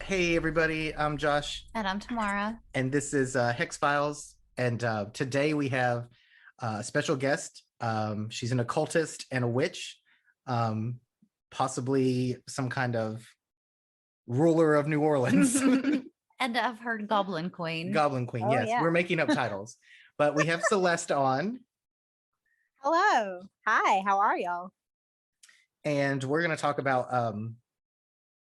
Hey everybody, I'm Josh, And I'm Tamara. and this is Hex-Files. And today we have a special guest. She's an occultist and a witch, um, possibly some kind of ruler of New Orleans. And I've heard Goblin Queen. Goblin Queen, Oh yes, yeah. we're making up titles. But we have Celeste on, Hello. Hi, how are y'all? and we're going to talk about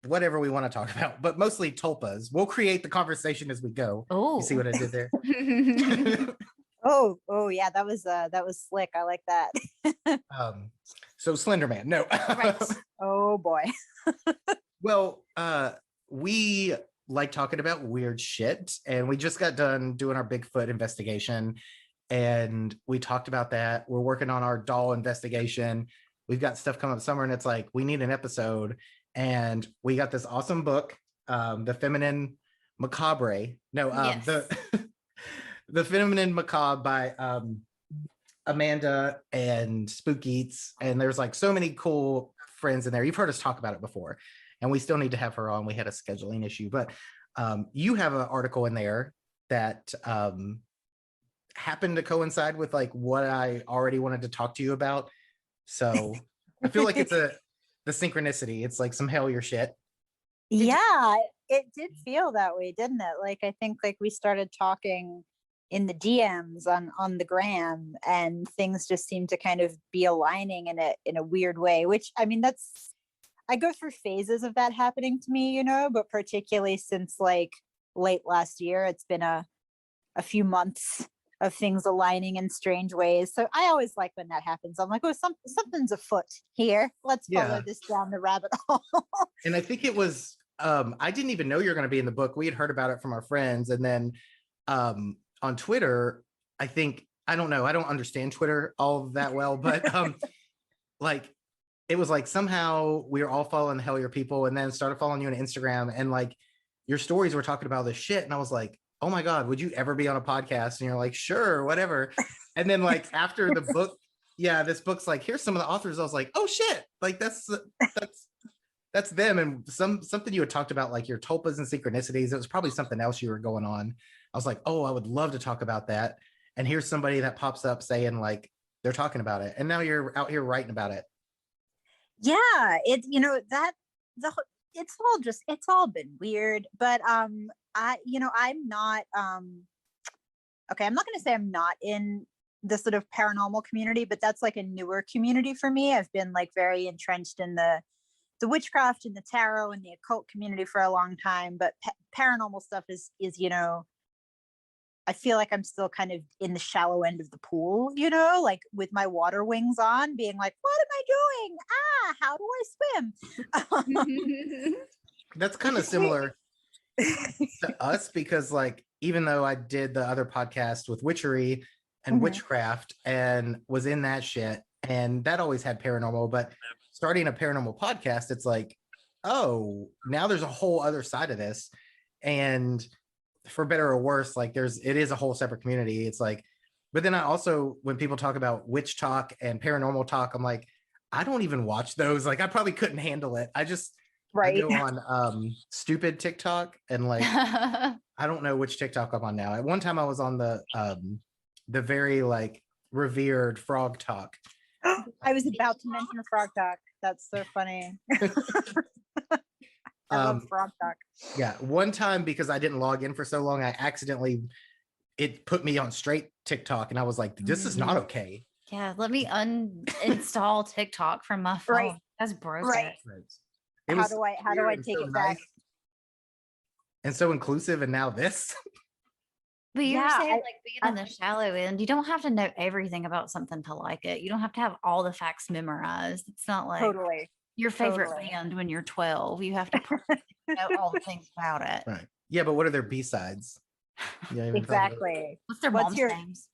whatever we want to talk about, but mostly tulpas. We'll create the conversation as we go. Oh. You see what I did there? Oh yeah, that was slick. I like that. So Slenderman, no. Right. Oh boy. Well, we like talking about weird shit, and we just got done doing our Bigfoot investigation, and we talked about that. We're working on our doll investigation. We've got stuff coming up summer, and it's like we need an episode, and we got this awesome book, the Feminine Macabre. No, Yes. the Feminine Macabre by Amanda and Spook Eats, and there's like so many cool friends in there. You've heard us talk about it before, and we still need to have her on. We had a scheduling issue, but you have an article in there that happened to coincide with like what I already wanted to talk to you about. So I feel like it's the synchronicity. It's like some Hellier shit. Yeah, it did feel that way, didn't it? Like I think like we started talking in the DMs on the gram, and things just seemed to kind of be aligning in a weird way, which I mean I go through phases of that happening to me, but particularly since like late last year, it's been a few months of things aligning in strange ways. So I always like when that happens. I'm like, oh, something's afoot here. Let's follow this down the rabbit hole. And I think it was, I didn't even know you're going to be in the book. We had heard about it from our friends. And then on Twitter, I don't know, I don't understand Twitter all that well, but like, it was like somehow we were all following the Hellier people, and then started following you on Instagram, and like your stories were talking about this shit. And I was like, oh my God, would you ever be on a podcast? And you're like, sure, whatever. And then like after the book, yeah, this book's like, here's some of the authors. I was like, oh shit, like that's them. And something you had talked about, like your tulpas and synchronicities. It was probably something else you were going on. I was like, oh, I would love to talk about that. And here's somebody that pops up saying like they're talking about it, and now you're out here writing about it. Yeah, it's all been weird, but I'm not okay, I'm not going to say I'm not in the sort of paranormal community, but that's like a newer community for me. I've been like very entrenched in the witchcraft and the tarot and the occult community for a long time, but paranormal stuff is I feel like I'm still kind of in the shallow end of the pool, like with my water wings on, being like, what am I doing? How do I swim? That's kind of similar to us, because like, even though I did the other podcast with witchery and witchcraft and was in that shit, and that always had paranormal, but starting a paranormal podcast, it's like, oh, now there's a whole other side of this. And for better or worse, like it is a whole separate community. It's like, but then I also, when people talk about witch talk and paranormal talk, I'm like, I don't even watch those. Like I probably couldn't handle it. I go on stupid TikTok, and like I don't know which TikTok I'm on now. At one time I was on the very like revered Frog Talk. I was about to mention Frog Talk. That's so funny. I love Frog Talk. Yeah, one time, because I didn't log in for so long, it put me on straight TikTok, and I was like, this is not okay. Yeah, let me uninstall TikTok from my phone. Right. That's broken. Right. How do I take it back? And so inclusive, and now this. But you were saying like being in the shallow end, you don't have to know everything about something to like it. You don't have to have all the facts memorized. It's not like your favorite band when you're 12. You have to know all the things about it. Right. Yeah, but what are their B-sides? Yeah, exactly. What's their mom's names?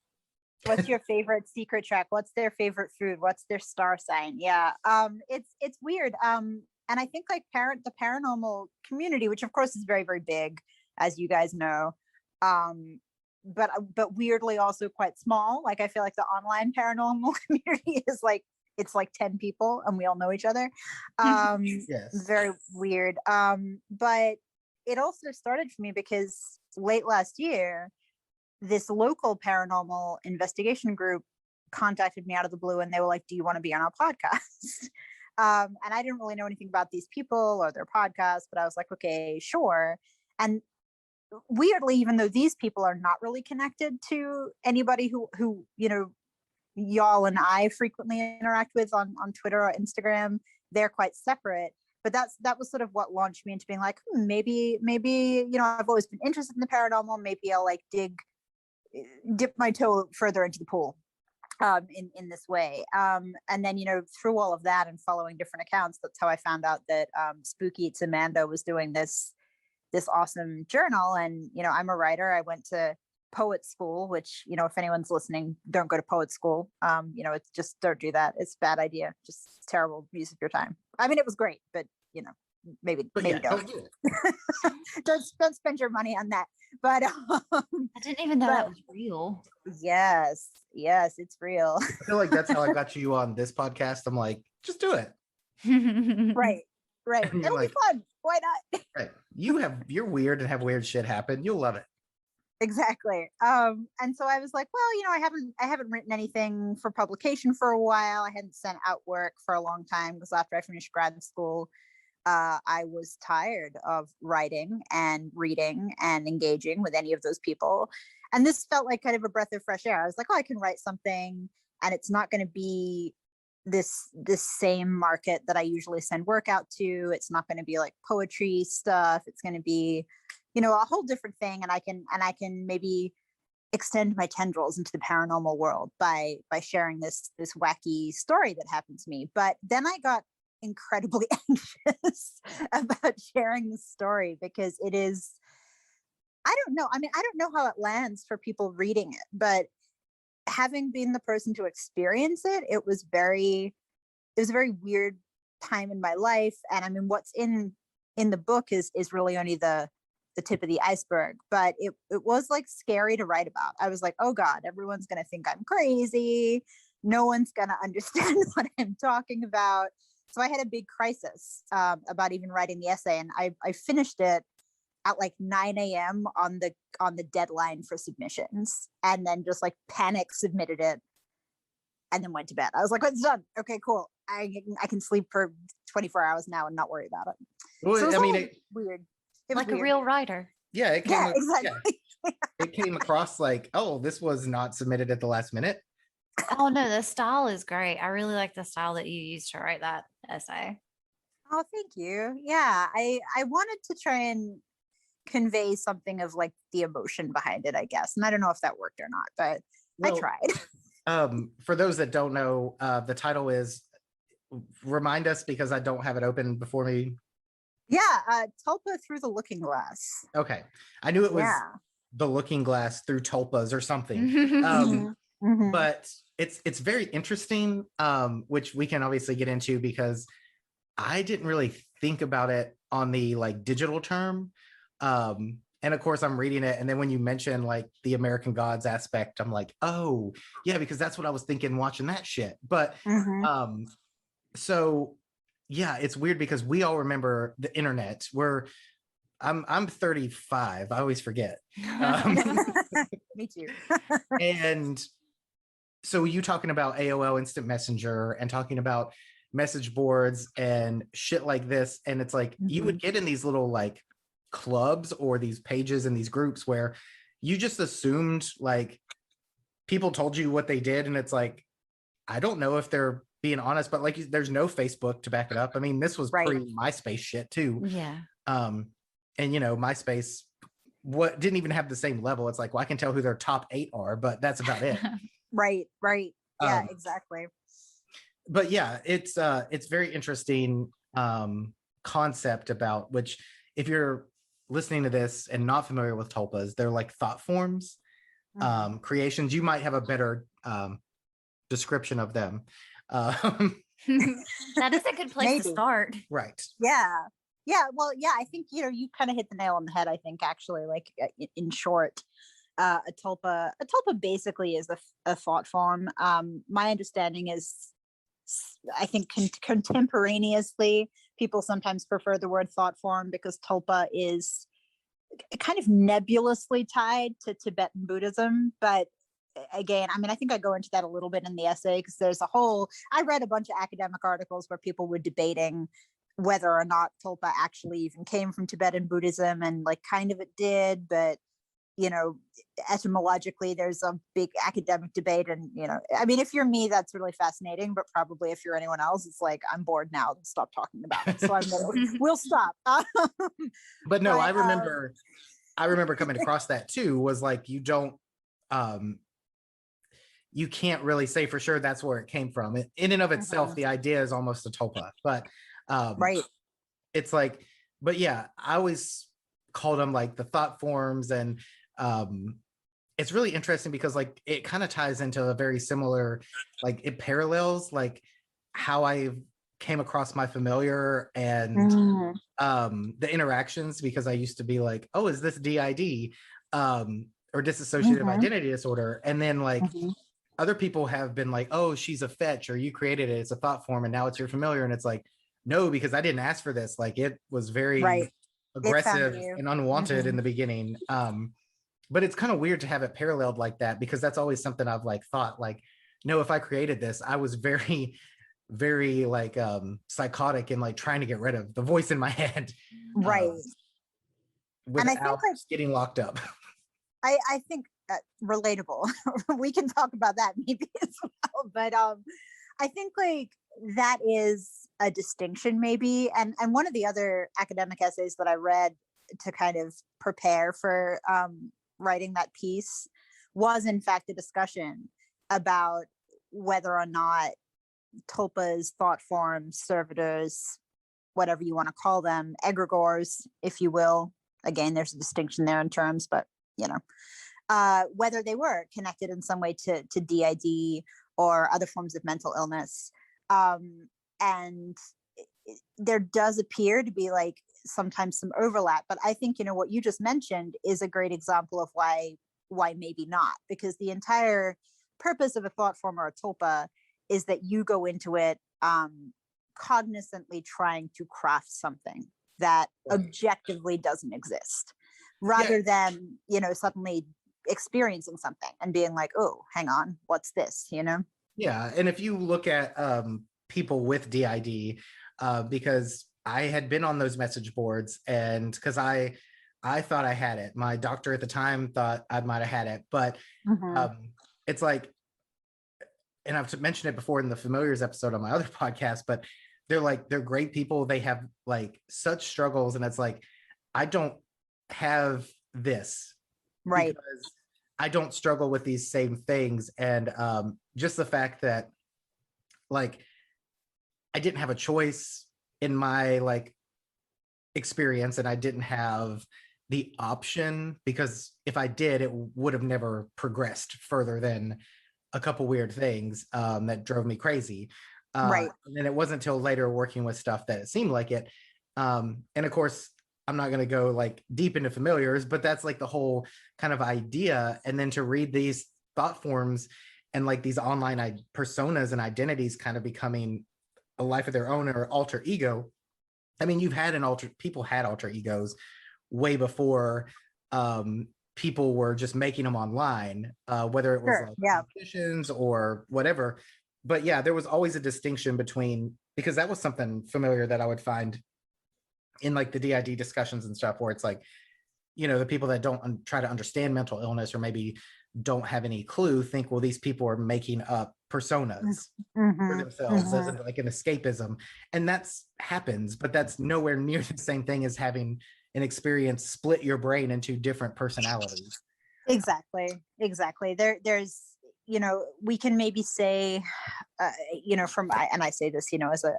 What's your favorite secret track? What's their favorite food? What's their star sign? Yeah. It's weird. And I think like the paranormal community, which of course is very, very big, as you guys know. But weirdly also quite small. Like I feel like the online paranormal community is like, it's like 10 people and we all know each other. Yes. Very weird. But it also started for me because late last year, this local paranormal investigation group contacted me out of the blue, and they were like, do you want to be on our podcast? And I didn't really know anything about these people or their podcast, but I was like, okay, sure. And weirdly, even though these people are not really connected to anybody who y'all and I frequently interact with on Twitter or Instagram, they're quite separate. But that was sort of what launched me into being like, maybe, I've always been interested in the paranormal. Maybe I'll like dip my toe further into the pool in this way. And then, through all of that and following different accounts, that's how I found out that Spooky Eats Amanda was doing this awesome journal. And, I'm a writer. I went to poet school, which, if anyone's listening, don't go to poet school. It's just, don't do that. It's a bad idea. Just terrible use of your time. I mean, it was great, but maybe don't. Don't do it. don't spend your money on that. But I didn't even know that was real. Yes, it's real. I feel like that's how I got you on this podcast. I'm like, just do it. Right. It'll be fun. Why not? Right. You're weird and have weird shit happen. You'll love it. Exactly. And so I was like, well, I haven't written anything for publication for a while. I hadn't sent out work for a long time because after I finished grad school, I was tired of writing and reading and engaging with any of those people. And this felt like kind of a breath of fresh air. I was like, I can write something and it's not going to be this same market that I usually send work out to. It's not going to be like poetry stuff. It's going to be, a whole different thing. And I can maybe extend my tendrils into the paranormal world by sharing this wacky story that happened to me. But then I got incredibly anxious about sharing the story because it is, I don't know how it lands for people reading it, but having been the person to experience it, it was a very weird time in my life. And I mean, what's in the book is really only the tip of the iceberg, but it was like scary to write about. I was like, oh God, everyone's going to think I'm crazy. No one's going to understand what I'm talking about. So I had a big crisis about even writing the essay, and I finished it at like 9 a.m. on the deadline for submissions, and then just like panic submitted it and then went to bed. I was like, it's done. Okay, cool. I can sleep for 24 hours now and not worry about it. Well, so it's weird. It was like weird. A real writer. Yeah, exactly. Yeah. It came across like, oh, this was not submitted at the last minute. Oh no, the style is great. I really like the style that you used to write that essay. Oh, thank you. Yeah, I wanted to try and convey something of like the emotion behind it, I guess. And I don't know if that worked or not, but I tried. For those that don't know, the title is, remind us because I don't have it open before me. Yeah, Tulpa Through the Looking Glass. Okay. I knew it was the Looking Glass through Tulpas or something. But it's very interesting, which we can obviously get into because I didn't really think about it on the like digital term. And of course I'm reading it. And then when you mention like the American Gods aspect, I'm like, oh yeah, because that's what I was thinking watching that shit. But so yeah, it's weird because we all remember the internet. I'm 35. I always forget. Me too. And so you talking about AOL Instant Messenger and talking about message boards and shit like this. And it's like, you would get in these little like clubs or these pages and these groups where you just assumed like people told you what they did. And it's like, I don't know if they're being honest, but like there's no Facebook to back it up. I mean, this was pre-MySpace shit too. Yeah. And MySpace didn't even have the same level. It's like, well, I can tell who their top 8 are, but that's about it. Right. Yeah, exactly. But yeah, it's very interesting concept about which, if you're listening to this and not familiar with tulpas, they're like thought forms, creations. You might have a better description of them. That is a good place to start. Right. Yeah. Well, yeah, I think, you kind of hit the nail on the head, I think, actually, like in short, a tulpa basically is a thought form. My understanding is, I think contemporaneously, people sometimes prefer the word thought form because tulpa is kind of nebulously tied to Tibetan Buddhism, but again, I mean, I think I go into that a little bit in the essay because I read a bunch of academic articles where people were debating whether or not Tulpa actually even came from Tibetan Buddhism, and like kind of it did, but etymologically there's a big academic debate. And I mean, if you're me, that's really fascinating, but probably if you're anyone else, it's like, I'm bored now, stop talking about it. So we'll stop. But no, I remember coming across that too, was like, you can't really say for sure that's where it came from. In and of itself, the idea is almost a tulpa, but right. It's like, but yeah, I always called them like the thought forms, and it's really interesting because like it kind of ties into a very similar, like it parallels like how I came across my familiar and the interactions, because I used to be like, oh, is this DID or dissociative identity disorder? And then like other people have been like, oh, she's a fetch, or you created it, it's a thought form, and now it's your familiar. And it's like, no, because I didn't ask for this. Like it was very aggressive and unwanted in the beginning. But it's kind of weird to have it paralleled like that, because that's always something I've like thought like, no, if I created this, I was very, very like psychotic and like trying to get rid of the voice in my head. Right. Without and I think like getting locked up. I think relatable. We can talk about that maybe as well. But I think like that is a distinction maybe. And one of the other academic essays that I read to kind of prepare for writing that piece was in fact a discussion about whether or not tulpas, thought forms, servitors, whatever you want to call them, egregores, if you will. Again, there's a distinction there in terms, but whether they were connected in some way to DID or other forms of mental illness. And there does appear to be like sometimes some overlap, but I think, what you just mentioned is a great example of why maybe not, because the entire purpose of a thought form or a tulpa is that you go into it cognizantly trying to craft something that objectively doesn't exist, rather than, suddenly experiencing something and being like, oh, hang on, what's this, Yeah, and if you look at people with DID, because I had been on those message boards, and because I thought I had it. My doctor at the time thought I might have had it, but it's like, and I've mentioned it before in the Familiars episode on my other podcast, but they're great people. They have like such struggles, and it's like, I don't have this, right? Because I don't struggle with these same things. And just the fact that like I didn't have a choice in my like experience, and I didn't have the option, because if I did, it would have never progressed further than a couple weird things that drove me crazy. Right. And then it wasn't until later working with stuff that it seemed like it. And of course, I'm not going to go like deep into familiars, but that's like the whole kind of idea. And then to read these thought forms and like these online personas and identities kind of becoming a life of their own or alter ego. I mean, people had alter egos way before people were just making them online, whether it was like competitions or whatever. But yeah, there was always a distinction between, because that was something familiar that I would find in like the DID discussions and stuff, where it's like, the people that don't try to understand mental illness or maybe don't have any clue think, well, these people are making up personas for themselves as like an escapism. And that's happens, but that's nowhere near the same thing as having an experience split your brain into different personalities. Exactly. There's, we can maybe say, and I say this,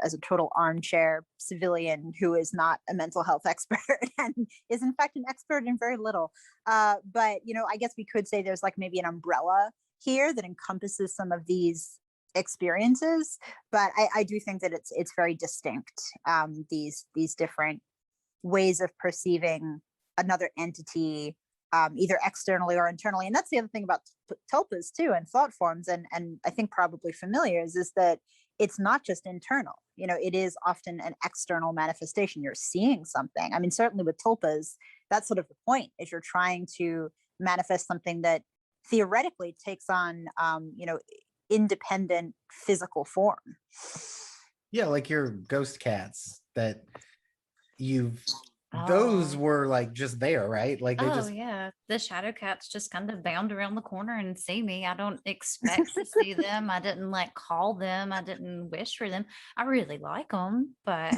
as a total armchair civilian who is not a mental health expert and is in fact an expert in very little. But, I guess we could say there's like maybe an umbrella here that encompasses some of these experiences. But I do think that it's very distinct, these different ways of perceiving another entity, either externally or internally. And that's the other thing about tulpas too, and thought forms, and I think probably familiars, is that it's not just internal. It is often an external manifestation. You're seeing something. I mean, certainly with tulpas, that's sort of the point, is you're trying to manifest something that theoretically takes on, independent physical form. Yeah, like your ghost cats that those were like just there, right? Like yeah, the shadow cats just kind of bound around the corner and see me. I don't expect to see them. I didn't like call them. I didn't wish for them. I really like them, but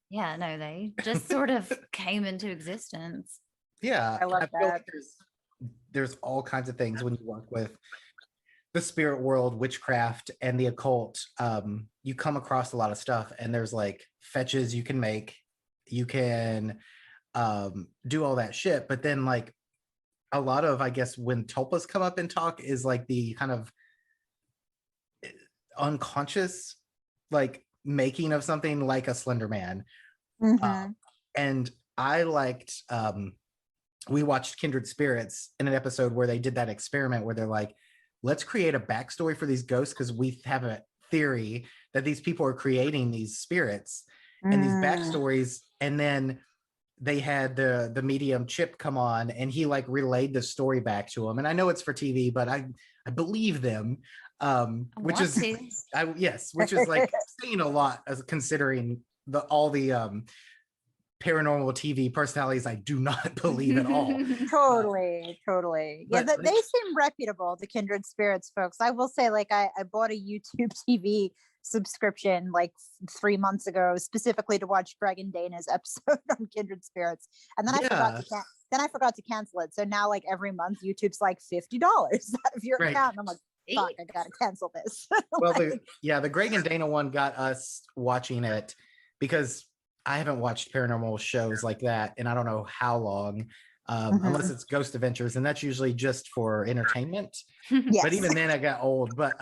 yeah, no, they just sort of came into existence. Yeah, I love feel that. like there's all kinds of things when you work with the spirit world, witchcraft, and the occult. You come across a lot of stuff, and there's like fetches you can make. You can do all that shit, but then like a lot of, I guess, when tulpas come up and talk is like the kind of unconscious like making of something like a Slenderman. And I liked we watched Kindred Spirits in an episode where they did that experiment where they're like, let's create a backstory for these ghosts, because we have a theory that these people are creating these spirits and these backstories. And then they had the medium Chip come on, and he like relayed the story back to him. And I know it's for TV, but I believe them. Which is like saying a lot, as considering all the paranormal TV personalities I do not believe at all. Totally. Yeah, they seem reputable, the Kindred Spirits folks. I will say, like, I bought a YouTube TV subscription like 3 months ago, specifically to watch Greg and Dana's episode on Kindred Spirits, and then I forgot to cancel it. So now, like, every month YouTube's like $50 out of your account, and I'm like, fuck, I gotta cancel this. Well, the Greg and Dana one got us watching it because I haven't watched paranormal shows like that and I don't know how long, unless it's Ghost Adventures, and that's usually just for entertainment. Yes. But even then I got old. But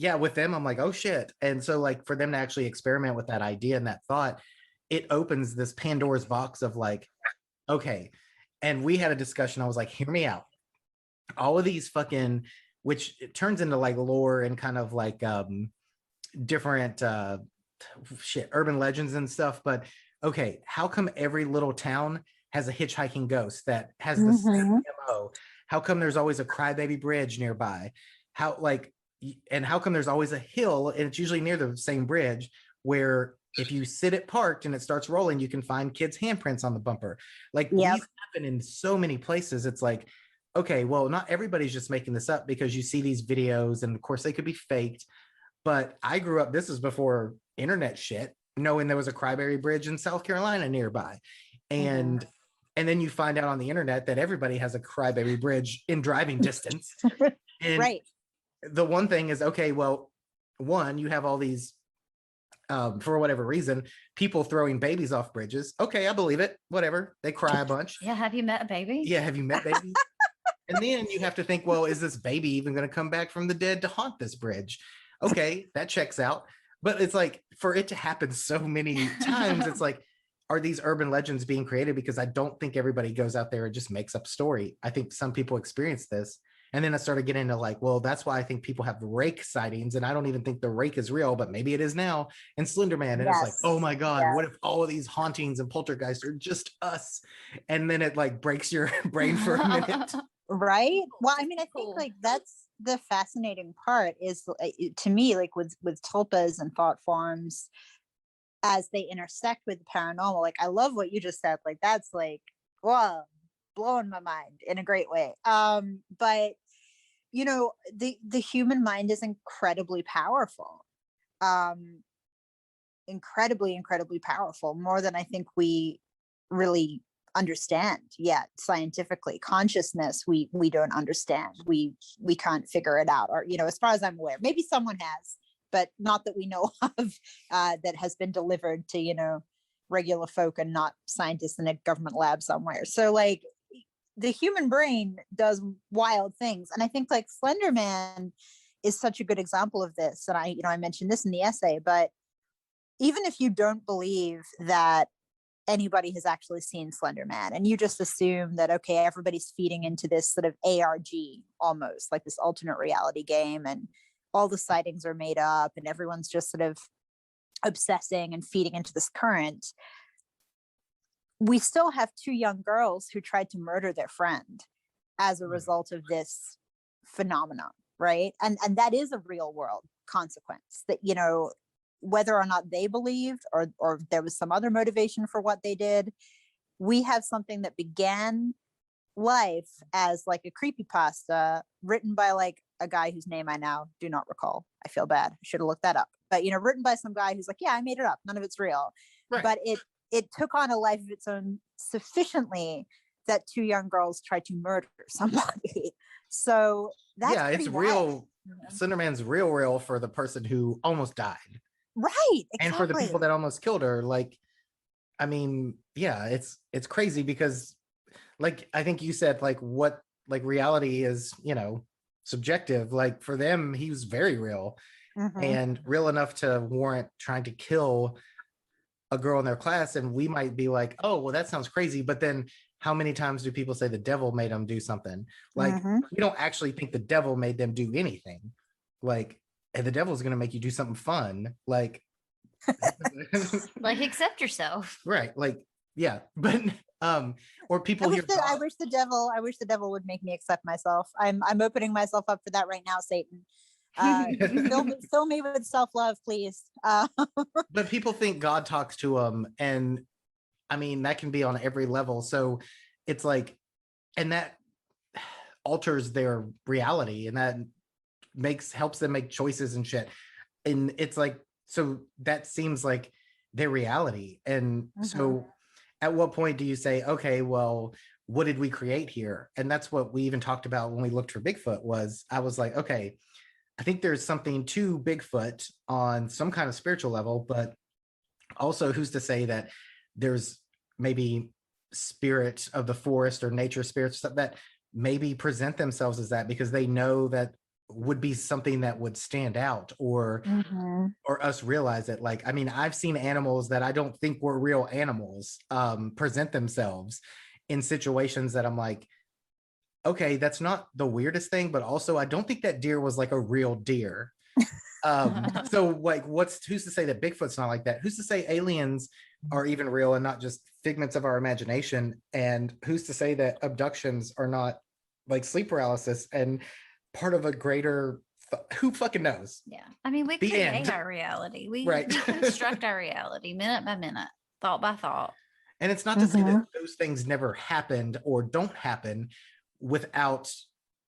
yeah, with them I'm like, oh shit. And so like for them to actually experiment with that idea and that thought, it opens this Pandora's box of like, okay. And we had a discussion. I was like, hear me out. All of these fucking, which it turns into like lore and kind of like different urban legends and stuff. But okay, how come every little town has a hitchhiking ghost that has the same MO? How come there's always a crybaby bridge nearby? How come there's always a hill, and it's usually near the same bridge, where if you sit it parked and it starts rolling, you can find kids' handprints on the bumper. Like these happen in so many places. It's like, okay, well, not everybody's just making this up, because you see these videos and of course they could be faked. But I grew up, this is before internet shit, knowing there was a crybaby bridge in South Carolina nearby. And then you find out on the internet that everybody has a crybaby bridge in driving distance. And the one thing is, okay, well, one, you have all these, for whatever reason, people throwing babies off bridges. Okay, I believe it. Whatever. They cry a bunch. Yeah, have you met a baby? Yeah, have you met babies? And then you have to think, well, is this baby even going to come back from the dead to haunt this bridge? Okay, that checks out. But it's like, for it to happen so many times, it's like, are these urban legends being created? Because I don't think everybody goes out there and just makes up story. I think some people experience this. And then I started getting into like, well, that's why I think people have rake sightings. And I don't even think the rake is real, but maybe it is now. And Slenderman. And it's like, oh my God, what if all of these hauntings and poltergeists are just us? And then it like breaks your brain for a minute. Right. Well, I mean, I think like that's the fascinating part is, to me, like with tulpas and thought forms as they intersect with the paranormal. Like, I love what you just said. Like, that's like, whoa, blowing my mind in a great way. But you know, the human mind is incredibly powerful. Incredibly powerful, more than I think we really understand yet scientifically. Consciousness, we don't understand. We can't figure it out, or, you know, as far as I'm aware, maybe someone has, but not that we know of, that has been delivered to, you know, regular folk and not scientists in a government lab somewhere. So like, the human brain does wild things. And I think like Slenderman is such a good example of this. And I mentioned this in the essay, but even if you don't believe that anybody has actually seen Slenderman, and you just assume that, okay, everybody's feeding into this sort of ARG, almost like this alternate reality game, and all the sightings are made up and everyone's just sort of obsessing and feeding into this current. we still have 2 young girls who tried to murder their friend as a result of this phenomenon, right? And that is a real world consequence that, you know, whether or not they believed or there was some other motivation for what they did, we have something that began life as like a creepypasta written by like a guy whose name I now do not recall. I feel bad. I should have looked that up. But, you know, written by some guy who's like, yeah, I made it up. None of it's real. Right. But it took on a life of its own sufficiently that 2 young girls tried to murder somebody. So that's it's real. Slenderman's real for the person who almost died. Right. Exactly. And for the people that almost killed her. Like, I mean, yeah, it's crazy because like, I think you said like what like reality is, you know, subjective. Like for them, he was very real and real enough to warrant trying to kill a girl in their class. And we might be like, oh, well, that sounds crazy. But then how many times do people say the devil made them do something? Like, we don't actually think the devil made them do anything. Like, and the devil's going to make you do something fun. Like, like accept yourself. Right. Like, yeah. But, or people I wish the devil would make me accept myself. I'm opening myself up for that right now, Satan. Fill me with self-love, please. But people think God talks to them, and I mean that can be on every level. So it's like, and that alters their reality, and that helps them make choices and shit. And it's like, so that seems like their reality. And so at what point do you say, okay, well, what did we create here? And that's what we even talked about when we looked for Bigfoot. Was I was like, okay, I think there's something to Bigfoot on some kind of spiritual level, but also who's to say that there's maybe spirit of the forest or nature spirits that maybe present themselves as that because they know that would be something that would stand out or us realize it. Like, I mean, I've seen animals that I don't think were real animals present themselves in situations that I'm like, okay, that's not the weirdest thing, but also I don't think that deer was like a real deer. So like, who's to say that Bigfoot's not like that? Who's to say aliens are even real and not just figments of our imagination? And who's to say that abductions are not like sleep paralysis and part of a greater, who fucking knows? Yeah. I mean, we create our reality. We construct our reality minute by minute, thought by thought. And it's not to say that those things never happened or don't happen without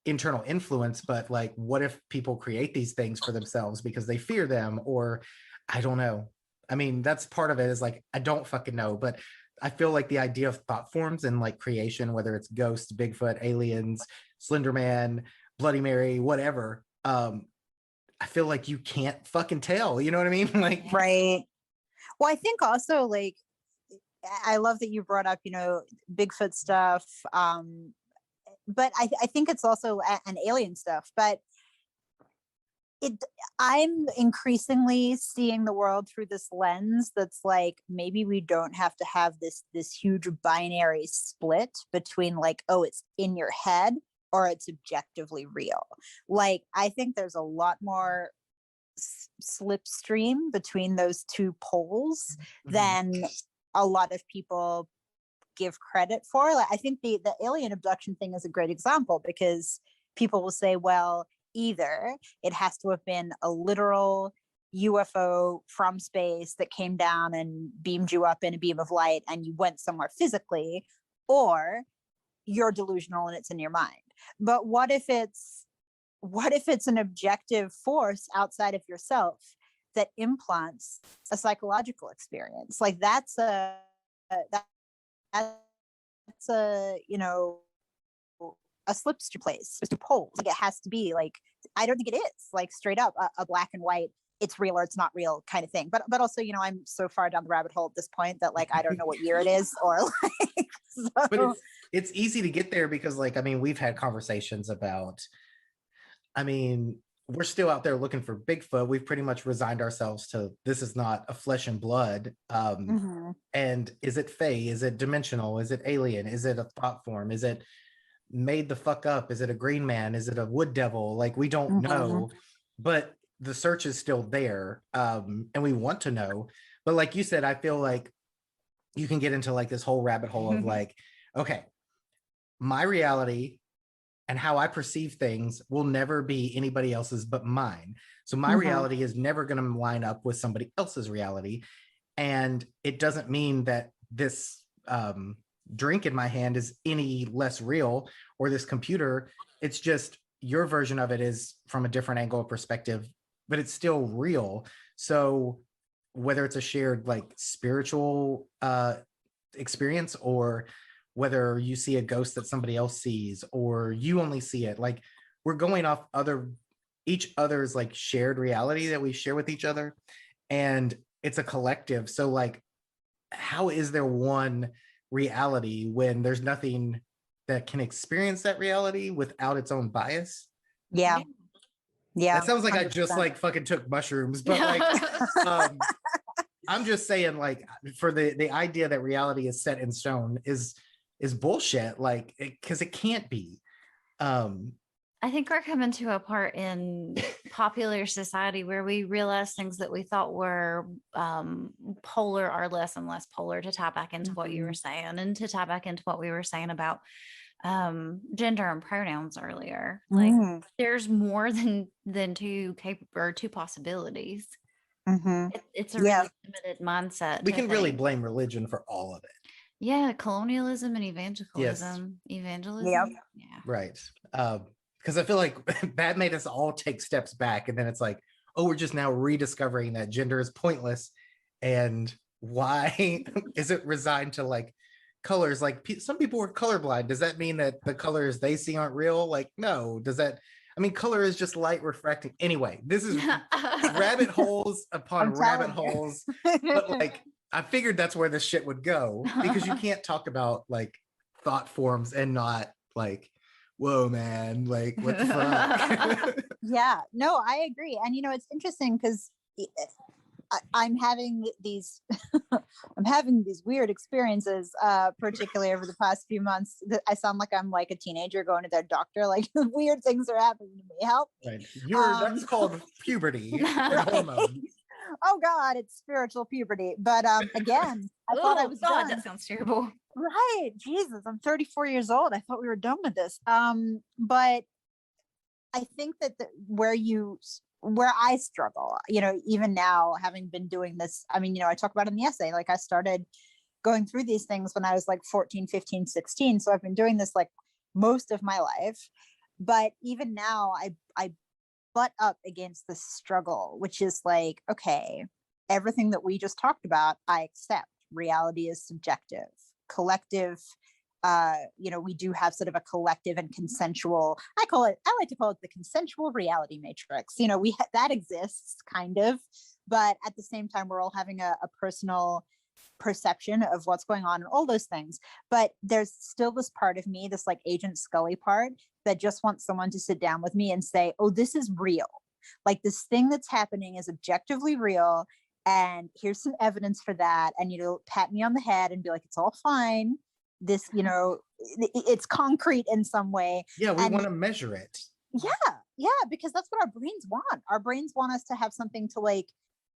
internal influence, but like, what if people create these things for themselves because they fear them? Or I don't know. I mean, that's part of it, is like, I don't fucking know, but I feel like the idea of thought forms and like creation, whether it's ghosts, Bigfoot, aliens, Slenderman, Bloody Mary, whatever, I feel like you can't fucking tell, you know what I mean? Like, right. Well, I think also like, I love that you brought up, you know, Bigfoot stuff. But I think it's also an alien stuff, but I'm increasingly seeing the world through this lens that's like, maybe we don't have to have this huge binary split between like, oh, it's in your head or it's objectively real. Like, I think there's a lot more slipstream between those two poles than a lot of people give credit for. Like, I think the alien abduction thing is a great example because people will say, well, either it has to have been a literal UFO from space that came down and beamed you up in a beam of light and you went somewhere physically, or you're delusional and it's in your mind. But what if it's an objective force outside of yourself that implants a psychological experience? Like, that's a you know, a slipstream place, just two poles. Like, it has to be like, I don't think it is like straight up a black and white, it's real or it's not real kind of thing. But also, you know, I'm so far down the rabbit hole at this point that like, I don't know what year it is or like, so. But it's easy to get there because like, I mean, we've had conversations about, I mean, we're still out there looking for Bigfoot. We've pretty much resigned ourselves to, this is not a flesh and blood. And is it fey? Is it dimensional? Is it alien? Is it a thought form? Is it made the fuck up? Is it a green man? Is it a wood devil? Like, we don't know, but the search is still there. And we want to know. But like you said, I feel like you can get into like this whole rabbit hole of like, okay, my reality and how I perceive things will never be anybody else's but mine. So my reality is never going to line up with somebody else's reality. And it doesn't mean that this drink in my hand is any less real, or this computer. It's just your version of it is from a different angle of perspective, but it's still real. So whether it's a shared like spiritual experience, or whether you see a ghost that somebody else sees, or you only see it, like we're going off each other's like shared reality that we share with each other, and it's a collective. So like, how is there one reality when there's nothing that can experience that reality without its own bias? Yeah. That sounds like 100%. I just like fucking took mushrooms, but like I'm just saying, like, for the idea that reality is set in stone is bullshit, like, because it can't be. I think we're coming to a part in popular society where we realize things that we thought were polar are less and less polar, to tie back into what you were saying, and to tie back into what we were saying about gender and pronouns earlier. Like there's more than two possibilities. It's a really limited mindset. We can really blame religion for all of it. Yeah, colonialism and evangelicalism. Yeah. Right. Because I feel like that made us all take steps back, and then it's like, oh, we're just now rediscovering that gender is pointless, and why is it resigned to like colors? Like some people are colorblind. Does that mean that the colors they see aren't real? Like, no. Does that? I mean, color is just light refracting. Anyway, this is rabbit holes upon rabbit holes. But like, I figured that's where this shit would go, because you can't talk about like thought forms and not like, whoa, man, like what the fuck? Yeah, no, I agree. And you know, it's interesting because I'm having these weird experiences, particularly over the past few months. I sound like I'm like a teenager going to their doctor, like weird things are happening to me. Help. Right. That's called puberty. Hormone. Oh God, it's spiritual puberty. But again, I thought I was done. That sounds terrible. Right. Jesus, I'm 34 years old. I thought we were done with this. But I think that where I struggle, you know, even now having been doing this, I mean, you know, I talk about in the essay, like I started going through these things when I was like 14, 15, 16. So I've been doing this like most of my life. But even now I butt up against the struggle, which is like, okay, everything that we just talked about, I accept. Reality is subjective. Collective, you know, we do have sort of a collective and consensual, I like to call it the consensual reality matrix. You know, that exists kind of, but at the same time, we're all having a personal perception of what's going on and all those things. But there's still this part of me, this like Agent Scully part, that just wants someone to sit down with me and say, oh, this is real. Like this thing that's happening is objectively real. And here's some evidence for that. And, you know, pat me on the head and be like, it's all fine. This, you know, it's concrete in some way. Yeah, we want to measure it. Yeah, because that's what our brains want. Our brains want us to have something to like,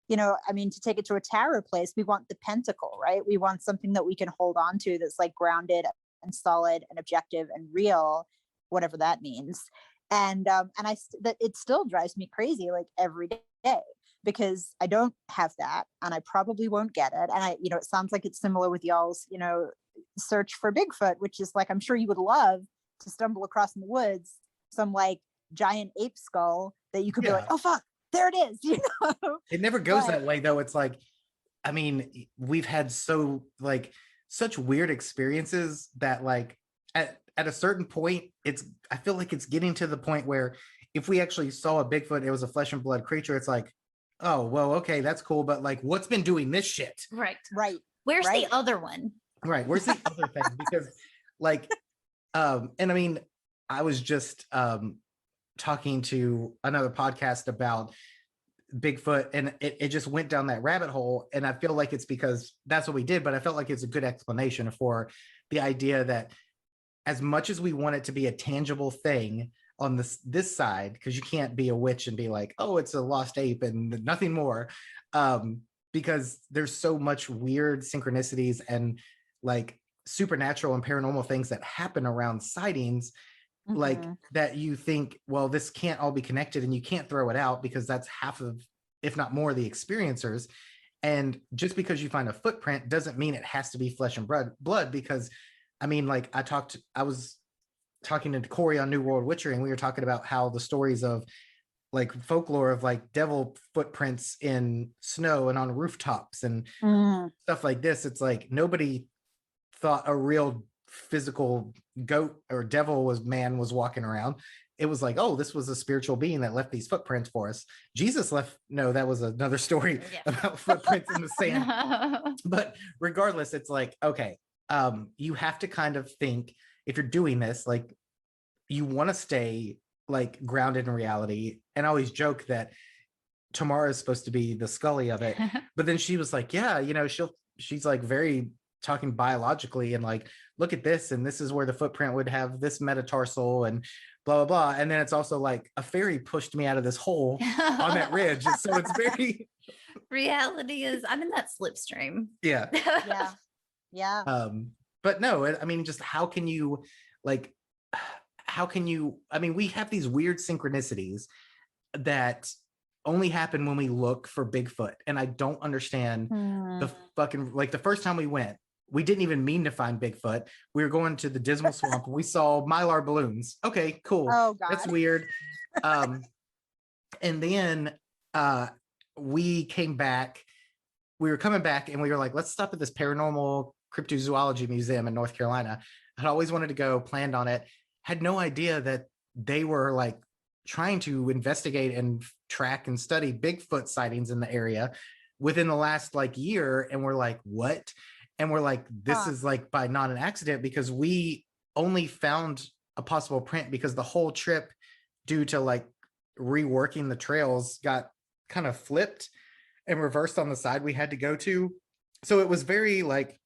you know, I mean, to take it to a tarot place, we want the pentacle, right? We want something that we can hold on to that's like grounded and solid and objective and real, whatever that means. And it still drives me crazy like every day, because I don't have that and I probably won't get it. And you know, it sounds like it's similar with y'all's, you know, search for Bigfoot, which is like, I'm sure you would love to stumble across in the woods some like giant ape skull that you could be like, oh fuck, there it is. You know, it never goes that way though. It's like, I mean, we've had such weird experiences that like at a certain point, I feel like it's getting to the point where if we actually saw a Bigfoot, it was a flesh and blood creature, it's like, oh, well, okay, that's cool. But like, what's been doing this shit? Right. Where's the other one? Right. Where's the other thing? Because like, and I mean, I was just talking to another podcast about Bigfoot, and it just went down that rabbit hole. And I feel like it's because that's what we did, but I felt like it's a good explanation for the idea that as much as we want it to be a tangible thing on this side, because you can't be a witch and be like, oh, it's a lost ape and nothing more. But because there's so much weird synchronicities and like supernatural and paranormal things that happen around sightings, like that you think, well, this can't all be connected, and you can't throw it out because that's half of, if not more, the experiencers. And just because you find a footprint doesn't mean it has to be flesh and blood, because I mean, like I was talking to Corey on New World Witchery, and we were talking about how the stories of like folklore of like devil footprints in snow and on rooftops and stuff like this. It's like nobody thought a real physical goat or devil was walking around. It was like, oh, this was a spiritual being that left these footprints for us. Jesus left, no, that was another story about footprints in the sand. But regardless, it's like, okay, you have to kind of think, if you're doing this, like you want to stay like grounded in reality. And I always joke that Tamara is supposed to be the Scully of it. But then she was like, yeah, you know, she's like very talking biologically and like, look at this, and this is where the footprint would have this metatarsal and blah, blah, blah. And then it's also like a fairy pushed me out of this hole on that ridge. So it's very reality is I'm in that slipstream. Yeah. Yeah. But no, I mean, just how can you, I mean, we have these weird synchronicities that only happen when we look for Bigfoot. And I don't understand the fucking, like the first time we went, we didn't even mean to find Bigfoot. We were going to the Dismal Swamp and we saw Mylar balloons. Okay, cool. Oh, God. That's weird. And then we came back. We were coming back and we were like, let's stop at this paranormal cryptozoology museum in North Carolina. I'd always wanted to go, planned on it, had no idea that they were like trying to investigate and track and study Bigfoot sightings in the area within the last like year. And we're like, what? And we're like, this is like by not an accident, because we only found a possible print because the whole trip, due to like reworking the trails, got kind of flipped and reversed on the side we had to go to. So it was very like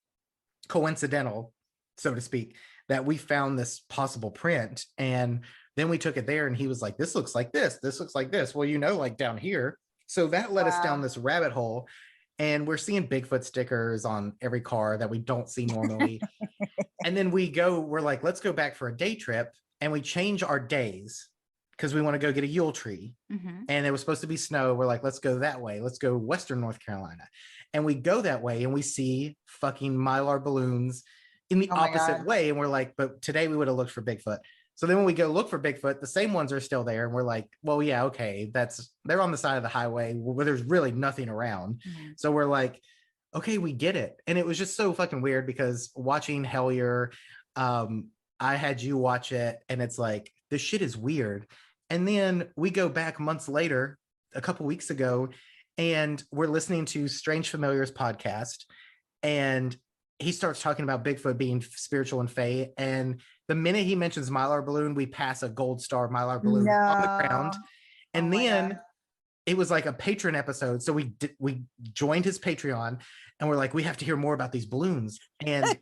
coincidental, so to speak, that we found this possible print. And then we took it there and he was like, this looks like this looks like this. Well, you know, like down here. So that led us down this rabbit hole. And we're seeing Bigfoot stickers on every car that we don't see normally. And then we're like, let's go back for a day trip. And we change our days because we want to go get a Yule tree. And it was supposed to be snow. We're like, let's go that way. Let's go Western North Carolina. And we go that way and we see fucking Mylar balloons in the opposite way. And we're like, but today we would have looked for Bigfoot. So then when we go look for Bigfoot, the same ones are still there. And we're like, well, yeah, okay, they're on the side of the highway where there's really nothing around. So we're like, okay, we get it. And it was just so fucking weird because watching Hellier, I had you watch it and it's like, this shit is weird. And then we go back months later, a couple weeks ago, and we're listening to Strange Familiars podcast. And he starts talking about Bigfoot being spiritual and fae. And the minute he mentions Mylar balloon, we pass a gold star Mylar balloon on the ground. And then it was like a patron episode. So we joined his Patreon and we're like, we have to hear more about these balloons. And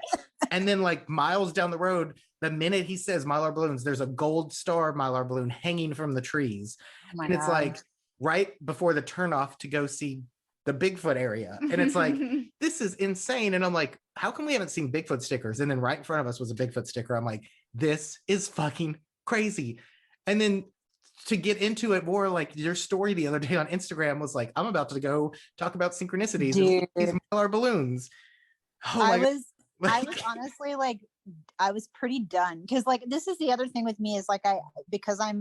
then like miles down the road, the minute he says Mylar balloons, there's a gold star Mylar balloon hanging from the trees. And it's like right before the turnoff to go see the Bigfoot area. And it's like, this is insane. And I'm like, how come we haven't seen Bigfoot stickers? And then right in front of us was a Bigfoot sticker. I'm like, this is fucking crazy. And then to get into it more, like your story the other day on Instagram was like, I'm about to go talk about synchronicities. These Mylar balloons. Oh, I was honestly like, I was pretty done. Cause like, this is the other thing with me is like, because I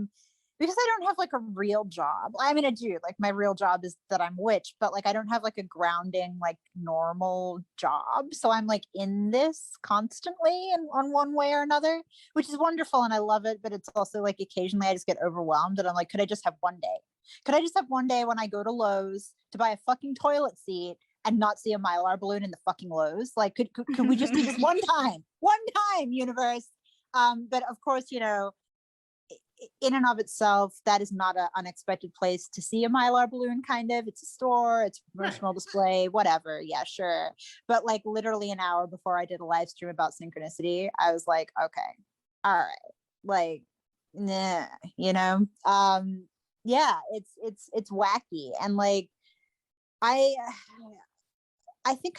don't have like a real job. I mean, I do, like my real job is that I'm witch, but like I don't have like a grounding, like normal job. So I'm like in this constantly and on one way or another, which is wonderful. And I love it. But it's also like occasionally I just get overwhelmed and I'm like, could I just have one day? Could I just have one day when I go to Lowe's to buy a fucking toilet seat and not see a Mylar balloon in the fucking Lowe's? Like, could we just do this one time, universe? But of course, you know, in and of itself, that is not an unexpected place to see a Mylar balloon. Kind of, it's a store, it's a promotional display, whatever. Yeah, sure. But like literally an hour before I did a live stream about synchronicity, I was like, okay, all right, like, nah, you know, yeah, it's wacky. And like, I think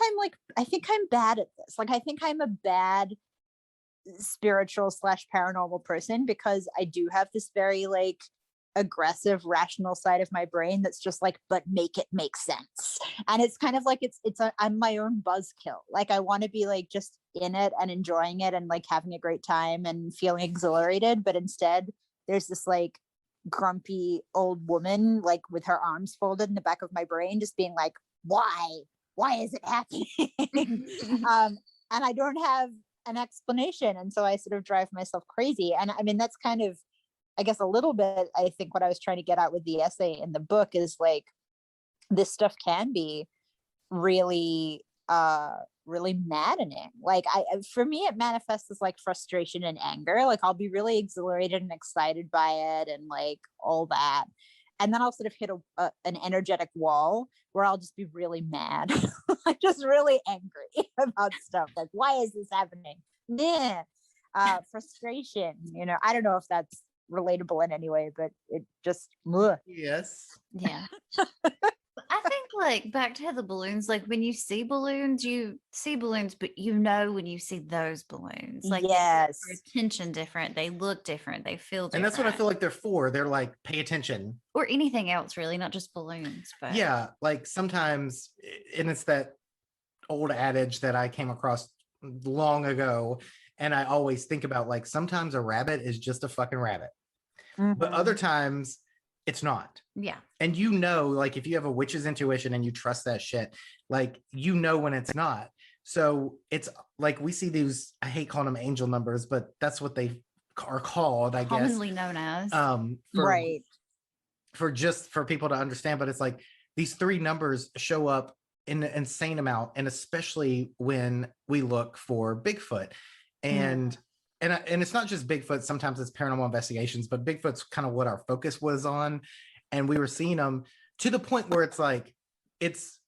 I'm bad at this. Like, I think I'm a bad spiritual / paranormal person, because I do have this very like aggressive rational side of my brain that's just like, but make it make sense. And it's kind of like I'm my own buzzkill. Like, I want to be like just in it and enjoying it and like having a great time and feeling exhilarated, but instead there's this like grumpy old woman like with her arms folded in the back of my brain just being like, why is it happening? And I don't have an explanation, and so I sort of drive myself crazy. And I mean, that's kind of, I guess, a little bit, I think, what I was trying to get at with the essay in the book is like, this stuff can be really really maddening. Like, for me, it manifests as like frustration and anger. Like, I'll be really exhilarated and excited by it and like all that, and then I'll sort of hit an energetic wall where I'll just be really mad, like just really angry about stuff. Like, why is this happening? Yeah, frustration. You know, I don't know if that's relatable in any way, but it just yes. Yeah. I think like back to the balloons, like when you see balloons, but you know when you see those balloons, like yes, their attention different, they look different, they feel different. And that's what I feel like they're for. They're like, pay attention. Or anything else, really, not just balloons. But yeah, like sometimes, and it's that old adage that I came across long ago, and I always think about, like, sometimes a rabbit is just a fucking rabbit, but other times it's not. Yeah. And you know, like, if you have a witch's intuition and you trust that shit, like, you know when it's not. So it's like, we see these, I hate calling them angel numbers, but that's what they are called, I guess. Commonly known as. Right. For people to understand, but it's like these 3 numbers show up in an insane amount, and especially when we look for Bigfoot. And and it's not just Bigfoot, sometimes it's paranormal investigations, but Bigfoot's kind of what our focus was on. And we were seeing them to the point where it's like, if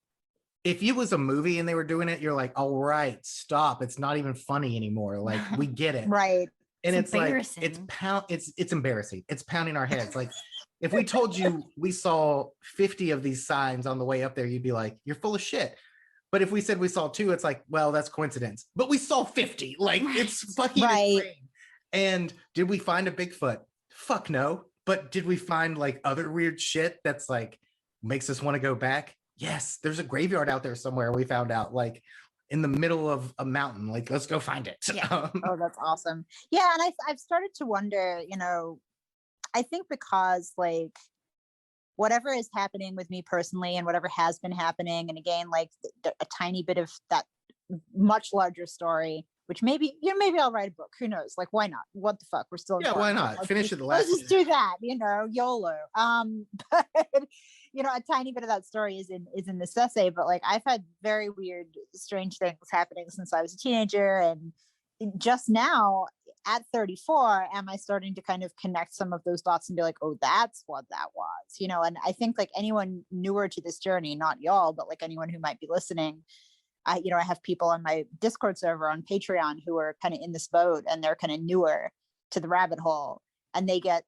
it was a movie and they were doing it, you're like, all right, stop. It's not even funny anymore. Like, we get it. Right. And it's like, it's embarrassing. It's pounding our heads. Like, if we told you we saw 50 of these signs on the way up there, you'd be like, you're full of shit. But if we said we saw 2, it's like, well, that's coincidence. But we saw 50. Like, it's fucking insane. And did we find a Bigfoot? Fuck no. But did we find like other weird shit that's like makes us want to go back? Yes. There's a graveyard out there somewhere, we found out, like in the middle of a mountain. Like, let's go find it. Yeah. Oh, that's awesome. Yeah. And I've started to wonder, you know, I think because like whatever is happening with me personally and whatever has been happening, and again, like a tiny bit of that much larger story, which maybe I'll write a book. Who knows? Like, why not? What the fuck? We're still why not? Finish it the last. Let's just do that, you know, YOLO. But you know, a tiny bit of that story is in this essay, but like, I've had very weird, strange things happening since I was a teenager, and just now at 34 am I starting to kind of connect some of those dots and be like, oh, that's what that was, you know. And I think like anyone newer to this journey, not y'all, but like anyone who might be listening, I have people on my Discord server on Patreon who are kind of in this boat, and they're kind of newer to the rabbit hole, and they get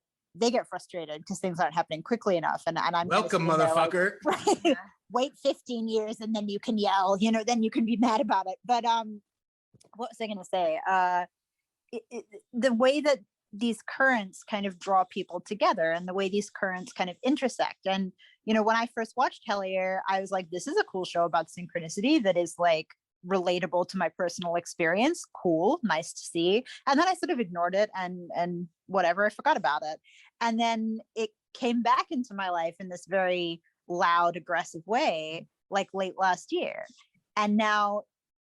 frustrated because things aren't happening quickly enough. And I'm welcome, motherfucker. Like, right, wait 15 years and then you can yell, you know, then you can be mad about it. But what was I going to say? The way that these currents kind of draw people together, and the way these currents kind of intersect. And, you know, when I first watched Hellier, I was like, this is a cool show about synchronicity that is like relatable to my personal experience. Cool, nice to see. And then I sort of ignored it and whatever, I forgot about it. And then it came back into my life in this very loud, aggressive way, like late last year. And now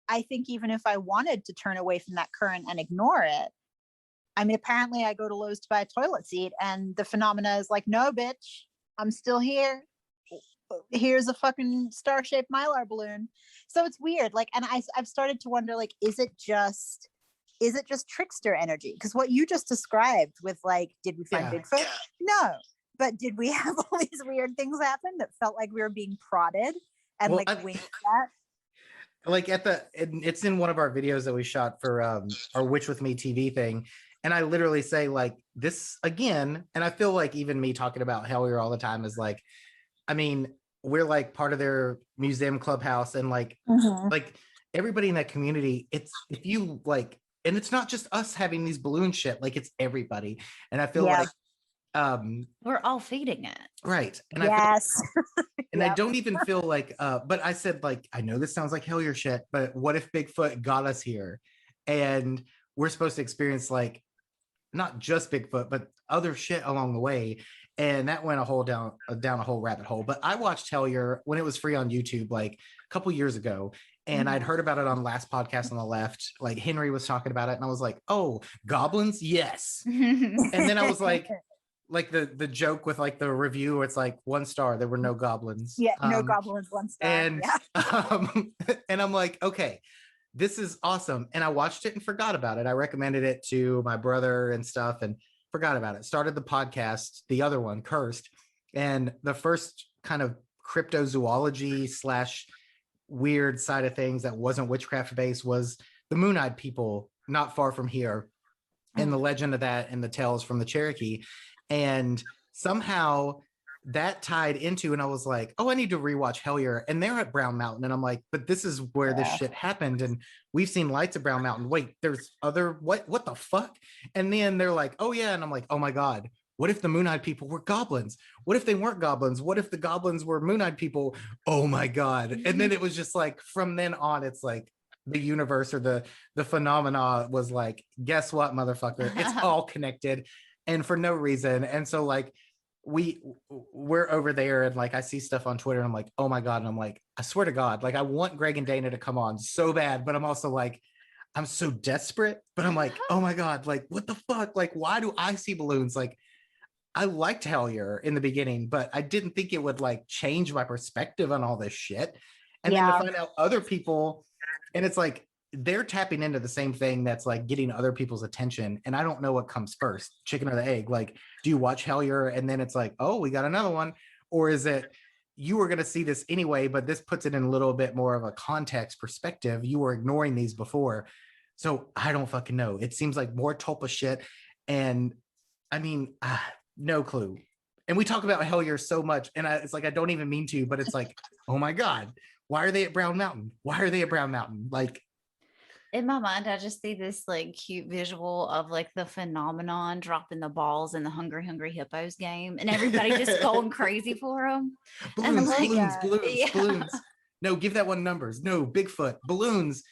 I think even if I wanted to turn away from that current and ignore it, I mean, apparently I go to Lowe's to buy a toilet seat and the phenomena is like, no, bitch, I'm still here. Here's a fucking star-shaped Mylar balloon. So it's weird. Like, and I've started to wonder, like, is it just trickster energy? Because what you just described with like, did we find Bigfoot? No. But did we have all these weird things happen that felt like we were being prodded and winked at? Like it's in one of our videos that we shot for our Witch With Me TV thing. And I literally say like this again, and I feel like even me talking about Hellier all the time is like, I mean, we're like part of their museum clubhouse, and like everybody in that community, it's if you like, and it's not just us having these balloon shit, like it's everybody. And I feel like we're all feeding it. Right. And yes. And I don't even feel like but I said, like, I know this sounds like Hellier shit, but what if Bigfoot got us here and we're supposed to experience like not just Bigfoot, but other shit along the way? And that went down a whole rabbit hole. But I watched Hellier when it was free on YouTube like a couple years ago. And I'd heard about it on last podcast on the left. Like Henry was talking about it, and I was like, oh, goblins? Yes. And then I was like the joke with like the review where it's like 1 star, there were no goblins. Yeah, no goblins, 1 star. And and I'm like, okay, this is awesome. And I watched it and forgot about it. I recommended it to my brother and stuff and forgot about it. Started the podcast, the other one, Cursed, and the first kind of cryptozoology / weird side of things that wasn't witchcraft based was the Moon-Eyed people not far from here, and the legend of that and the tales from the Cherokee. And somehow that tied into, and I was like, oh, I need to rewatch Hellier. And they're at Brown Mountain. And I'm like, but this is where this shit happened. And we've seen lights at Brown Mountain. Wait, there's other, what the fuck? And then they're like, oh yeah. And I'm like, oh my God, what if the Moon-Eyed people were goblins? What if they weren't goblins? What if the goblins were Moon-Eyed people? Oh my God. And then it was just like, from then on, it's like the universe or the phenomena was like, guess what, motherfucker? It's all connected and for no reason. And so like, we're over there, and like I see stuff on Twitter and I'm like, oh my God. And I'm like, I swear to God, like I want Greg and Dana to come on so bad, but I'm also like, I'm so desperate, but I'm like, oh my God, like what the fuck? Like, why do I see balloons? Like I liked Hellier in the beginning, but I didn't think it would like change my perspective on all this shit. And then to find out other people, and it's like, they're tapping into the same thing that's like getting other people's attention. And I don't know what comes first, chicken or the egg. Like, do you watch Hellier and then it's like, oh, we got another one? Or is it, you were going to see this anyway, but this puts it in a little bit more of a context perspective. You were ignoring these before. So I don't fucking know. It seems like more Tulpa shit. And I mean, no clue. And we talk about Hellier so much, and it's like, I don't even mean to, but it's like, oh my God, why are they at Brown Mountain? Why are they at Brown Mountain? Like, in my mind, I just see this like cute visual of like the phenomenon dropping the balls in the Hungry Hippos game, and everybody just going crazy for them. Balloons, balloons. No, give that one numbers. No, Bigfoot, balloons.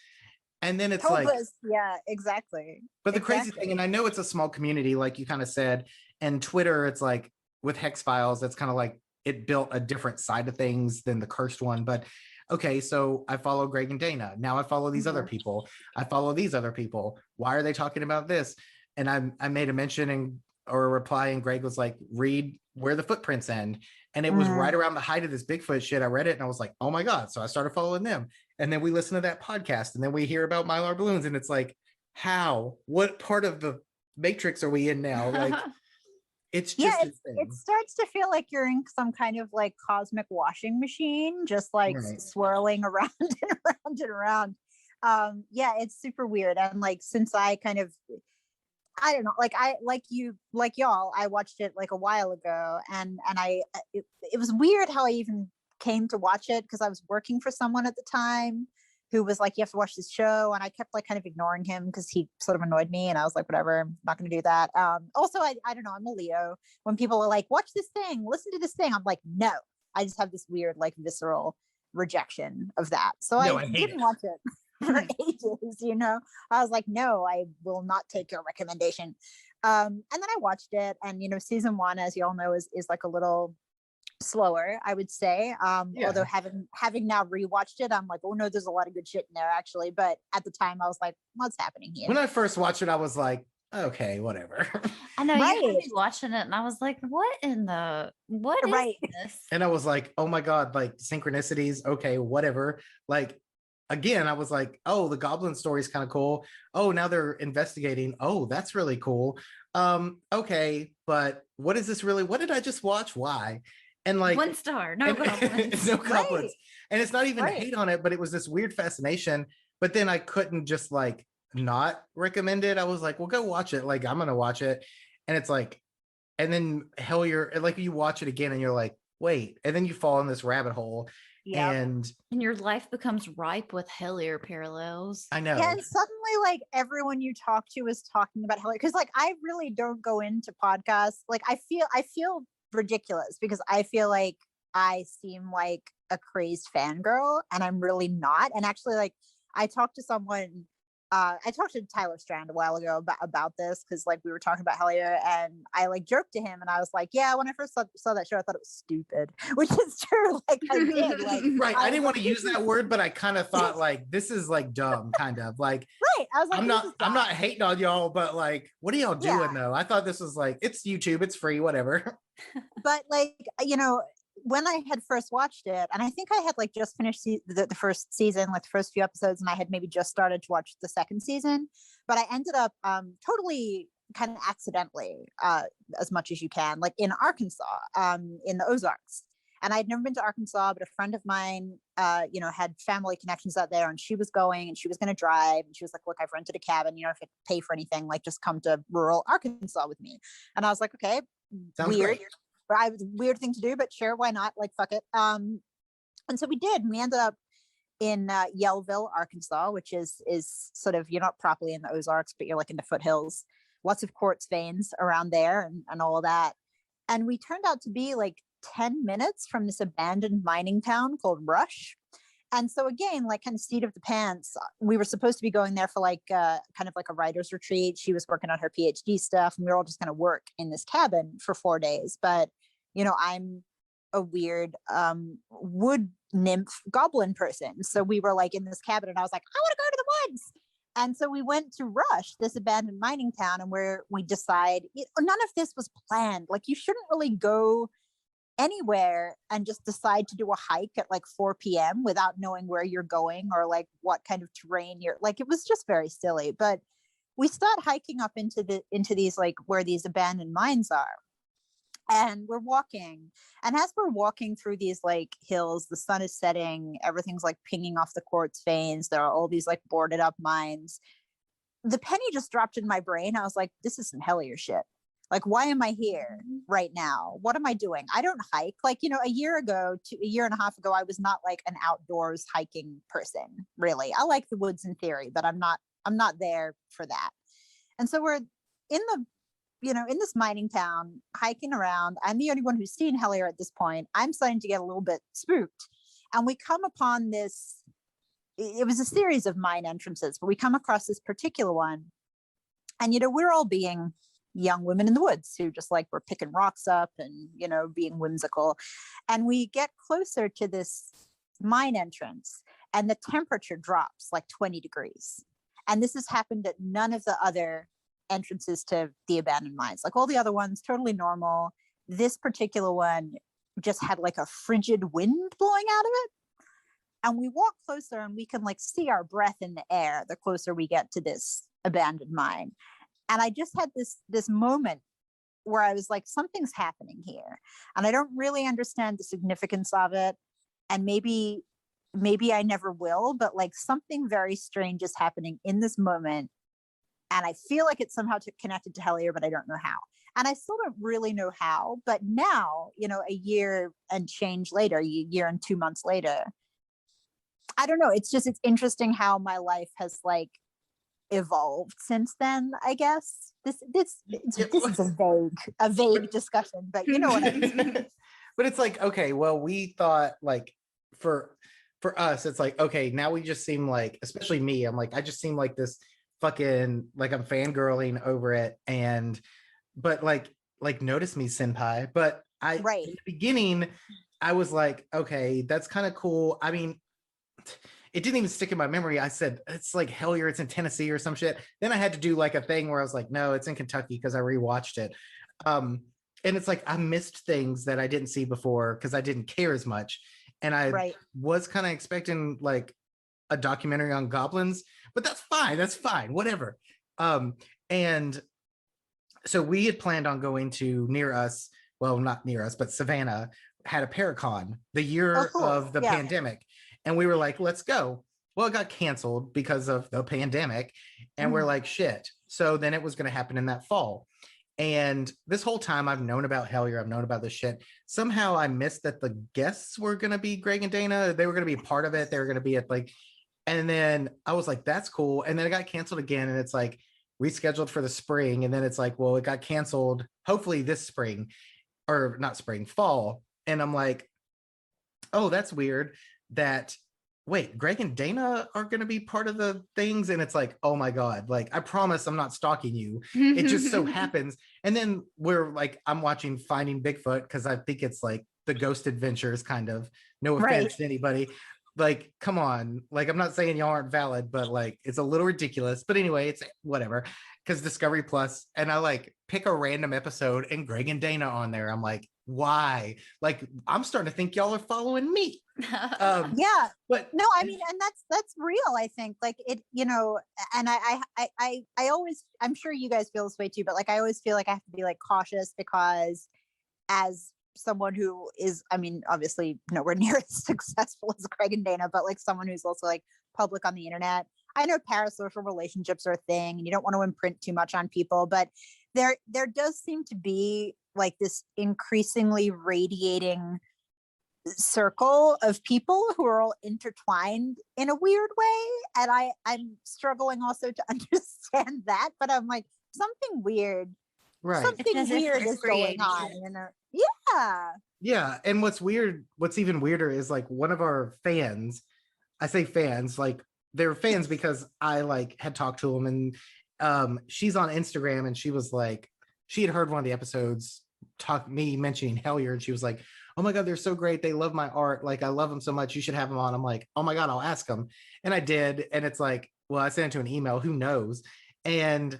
And then it's Tulpas, like, yeah, exactly. But the crazy thing, and I know it's a small community, like you kind of said, and Twitter, it's like with Hex-Files, it's kind of like it built a different side of things than the Cursed one. But okay, so I follow Greg and Dana. Now I follow these other people. I follow these other people. Why are they talking about this? And I made a mention or a reply, and Greg was like, read where the footprints end. And it was right around the height of this Bigfoot shit. I read it and I was like, oh my God. So I started following them. And then we listen to that podcast, and then we hear about Mylar balloons. And it's like, how? What part of the matrix are we in now? Like, it's just it starts to feel like you're in some kind of like cosmic washing machine, just like swirling around and around and around. It's super weird. And like, since I kind of, I don't know, like y'all, I watched it like a while ago, and it was weird how I even came to watch it, because I was working for someone at the time who was like, you have to watch this show, and I kept like kind of ignoring him because he sort of annoyed me, and I was like, whatever, I'm not going to do that. Also, I don't know, I'm a Leo. When people are like, watch this thing, listen to this thing, I'm like, no. I just have this weird like visceral rejection of that, so I didn't watch it for ages, you know. I was like, no, I will not take your recommendation. And then I watched it, and you know, season 1, as you all know, is like a little slower, I would say. Although having now rewatched it, I'm like, oh no, there's a lot of good shit in there actually. But at the time I was like, what's happening here? When I first watched it, I was like, okay, whatever. I know, you had me watching it and I was like, what is this? And I was like, oh my God, like synchronicities, okay, whatever. Like, again, I was like, oh, the goblin story is kind of cool. Oh, now they're investigating. Oh, that's really cool. Okay, but what is this really? What did I just watch? Why? And like 1 star, no goblins. No goblins. And it's not even a hate on it, but it was this weird fascination. But then I couldn't just like not recommend it. I was like, well, go watch it. Like, I'm gonna watch it. And it's like, and then Hellier, like you watch it again and you're like, wait, and then you fall in this rabbit hole. Yeah. And your life becomes ripe with Hellier parallels. I know. Yeah, and suddenly like everyone you talk to is talking about Hellier, because like I really don't go into podcasts. Like I feel ridiculous because I feel like I seem like a crazed fangirl, and I'm really not. And actually, like I talked to someone, I talked to Tyler Strand a while ago about this, because like we were talking about Hellier, and I like joked to him, and I was like, yeah, when I first saw that show, I thought it was stupid, which is true. Like I did, like right. I didn't want to use that word, but I kind of thought like this is like dumb, kind of like. Right. I was like, I'm not hating on y'all, but like, what are y'all doing though? I thought this was like, it's YouTube, it's free, whatever. But like, you know, when I had first watched it, and I think I had like just finished the first season, like the first few episodes, and I had maybe just started to watch the second season, but I ended up totally kind of accidentally, as much as you can, like in Arkansas, in the Ozarks. And I'd never been to Arkansas, but a friend of mine, you know, had family connections out there, and she was going, and she was going to drive, and she was like, look, I've rented a cabin, you know, if I pay for anything, like just come to rural Arkansas with me. And I was like, okay, Sounds weird. great. Weird thing to do, but sure, why not? Like, fuck it. And so we did. And we ended up in Yellville, Arkansas, which is sort of, you're not properly in the Ozarks, but you're like in the foothills. Lots of quartz veins around there, and all of that. And we turned out to be like 10 minutes from this abandoned mining town called Rush. And so again, like kind of seat of the pants, we were supposed to be going there for like kind of like a writer's retreat. She was working on her PhD stuff, and we were all just going to work in this cabin for 4 days. But, you know, I'm a weird wood nymph goblin person. So we were like in this cabin, and I was like, I want to go to the woods. And so we went to Rush, this abandoned mining town, and where we decide, none of this was planned. Like you shouldn't really go anywhere and just decide to do a hike at like 4 p.m. without knowing where you're going or like what kind of terrain you're like. It was just very silly. But we start hiking up into these like where these abandoned mines are, and we're walking, and as we're walking through these like hills, the sun is setting, everything's like pinging off the quartz veins, there are all these like boarded up mines. The penny just dropped in my brain. I was like, this is some Hellier shit. Like, why am I here right now? What am I doing? I don't hike. Like, you know, a year and a half ago, I was not like an outdoors hiking person, really. I like the woods in theory, but I'm not there for that. And so we're in the, you know, in this mining town, hiking around. I'm the only one who's seen Hellier at this point. I'm starting to get a little bit spooked. And we come upon this, it was a series of mine entrances, but we come across this particular one. And, you know, we're all being young women in the woods who just like were picking rocks up and, you know, being whimsical. And we get closer to this mine entrance, and the temperature drops like 20 degrees. And this has happened at none of the other entrances to the abandoned mines. Like all the other ones, totally normal. This particular one just had like a frigid wind blowing out of it. And we walk closer, and we can like see our breath in the air the closer we get to this abandoned mine. And I just had this moment where I was like, something's happening here, and I don't really understand the significance of it. And maybe I never will, but like something very strange is happening in this moment. And I feel like it's somehow connected to Hellier, but I don't know how. And I still don't really know how. But now, you know, a year and change later, a year and 2 months later, I don't know. It's interesting how my life has like evolved since then, I guess. This is a vague discussion, but you know what I mean. But it's like, okay, well, we thought like for us, it's like, okay, now we just seem like, especially me, I'm like, I just seem like this fucking, like I'm fangirling over it. And but like notice me, senpai. But in the beginning, I was like, okay, that's kind of cool. I mean, it didn't even stick in my memory. I said, it's like Hellier, it's in Tennessee or some shit. Then I had to do like a thing where I was like, no, it's in Kentucky, because I rewatched it. And it's like, I missed things that I didn't see before because I didn't care as much. And I was kind of expecting like a documentary on goblins, but that's fine, whatever. And so we had planned on going to near us, well, not near us, but Savannah had a Paracon the year of the pandemic. And we were like, let's go. Well, it got canceled because of the pandemic. And we're like, shit. So then it was going to happen in that fall. And this whole time I've known about Hellier, I've known about this shit. Somehow I missed that the guests were going to be Greg and Dana. They were going to be part of it. They were going to be at like, and then I was like, that's cool. And then it got canceled again. And it's like rescheduled for the spring. And then it's like, well, it got canceled hopefully this spring, or not spring, fall. And I'm like, oh, that's weird that, wait, Greg and Dana are going to be part of the things. And it's like, oh my God, like, I promise I'm not stalking you. It just so happens. And then we're like, I'm watching Finding Bigfoot because I think it's like the Ghost Adventures kind of, no offense to anybody. Like, come on. Like, I'm not saying y'all aren't valid, but like, it's a little ridiculous. But anyway, it's whatever. Because Discovery Plus, and I like pick a random episode and Greg and Dana on there. I'm like, why? Like, I'm starting to think y'all are following me. Yeah, but no, I mean, and that's real. I think like it, you know, and I always, I'm sure you guys feel this way too, but like I always feel like I have to be like cautious because as someone who is, I mean, obviously nowhere near as successful as Greg and Dana, but like someone who's also like public on the internet. I know parasocial relationships are a thing and you don't want to imprint too much on people, but there does seem to be like this increasingly radiating circle of people who are all intertwined in a weird way. And I'm struggling also to understand that, but I'm like, something weird. Right. Something weird is going on. You know? Yeah. Yeah. And what's even weirder is like one of our fans, I say fans, like they're fans because I like had talked to them, and she's on Instagram, and she was like, she had heard one of the episodes me mentioning Hellier, and she was like, oh my God, they're so great. They love my art. Like, I love them so much. You should have them on. I'm like, oh my God, I'll ask them. And I did. And it's like, well, I sent it to an email, who knows? And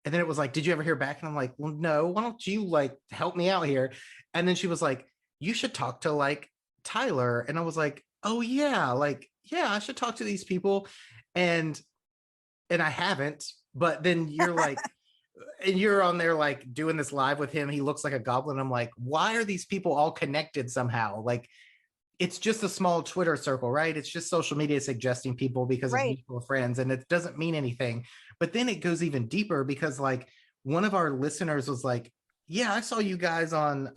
then it was like, did you ever hear back? And I'm like, well, no, why don't you like help me out here? And then she was like, you should talk to like Tyler. And I was like, oh yeah, like, yeah, I should talk to these people. And I haven't, but then you're like, and you're on there like doing this live with him. He looks like a goblin. I'm like, why are these people all connected somehow? Like, it's just a small Twitter circle, right? It's just social media suggesting people because of mutual friends, and it doesn't mean anything. But then it goes even deeper because like one of our listeners was like, yeah, I saw you guys on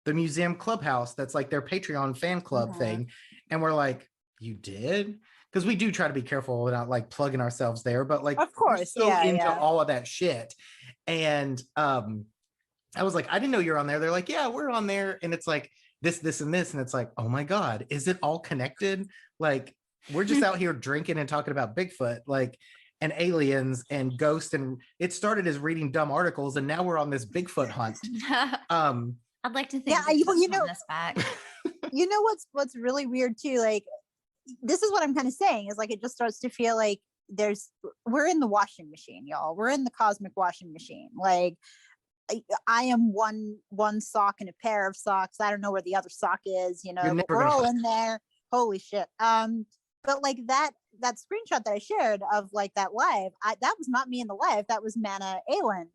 the Museum Clubhouse. That's like their Patreon fan club thing. And we're like, you did? Because we do try to be careful without like plugging ourselves there, but like, of course, so into all of that shit. And I was like, I didn't know you're on there. They're like, yeah, we're on there. And it's like this, and this. And it's like, oh my God, is it all connected? Like, we're just out here drinking and talking about Bigfoot, like, and aliens and ghosts. And it started as reading dumb articles, and now we're on this Bigfoot hunt. I'd like to think you know, this back. You know what's really weird too, like, this is what I'm kind of saying is like, it just starts to feel like we're in the washing machine, y'all. We're in the cosmic washing machine. Like, I am one sock in a pair of socks. I don't know where the other sock is, you know, but we're all in there. Holy shit. But like that screenshot that I shared of like that live, that was not me in the live. That was Mana Aylin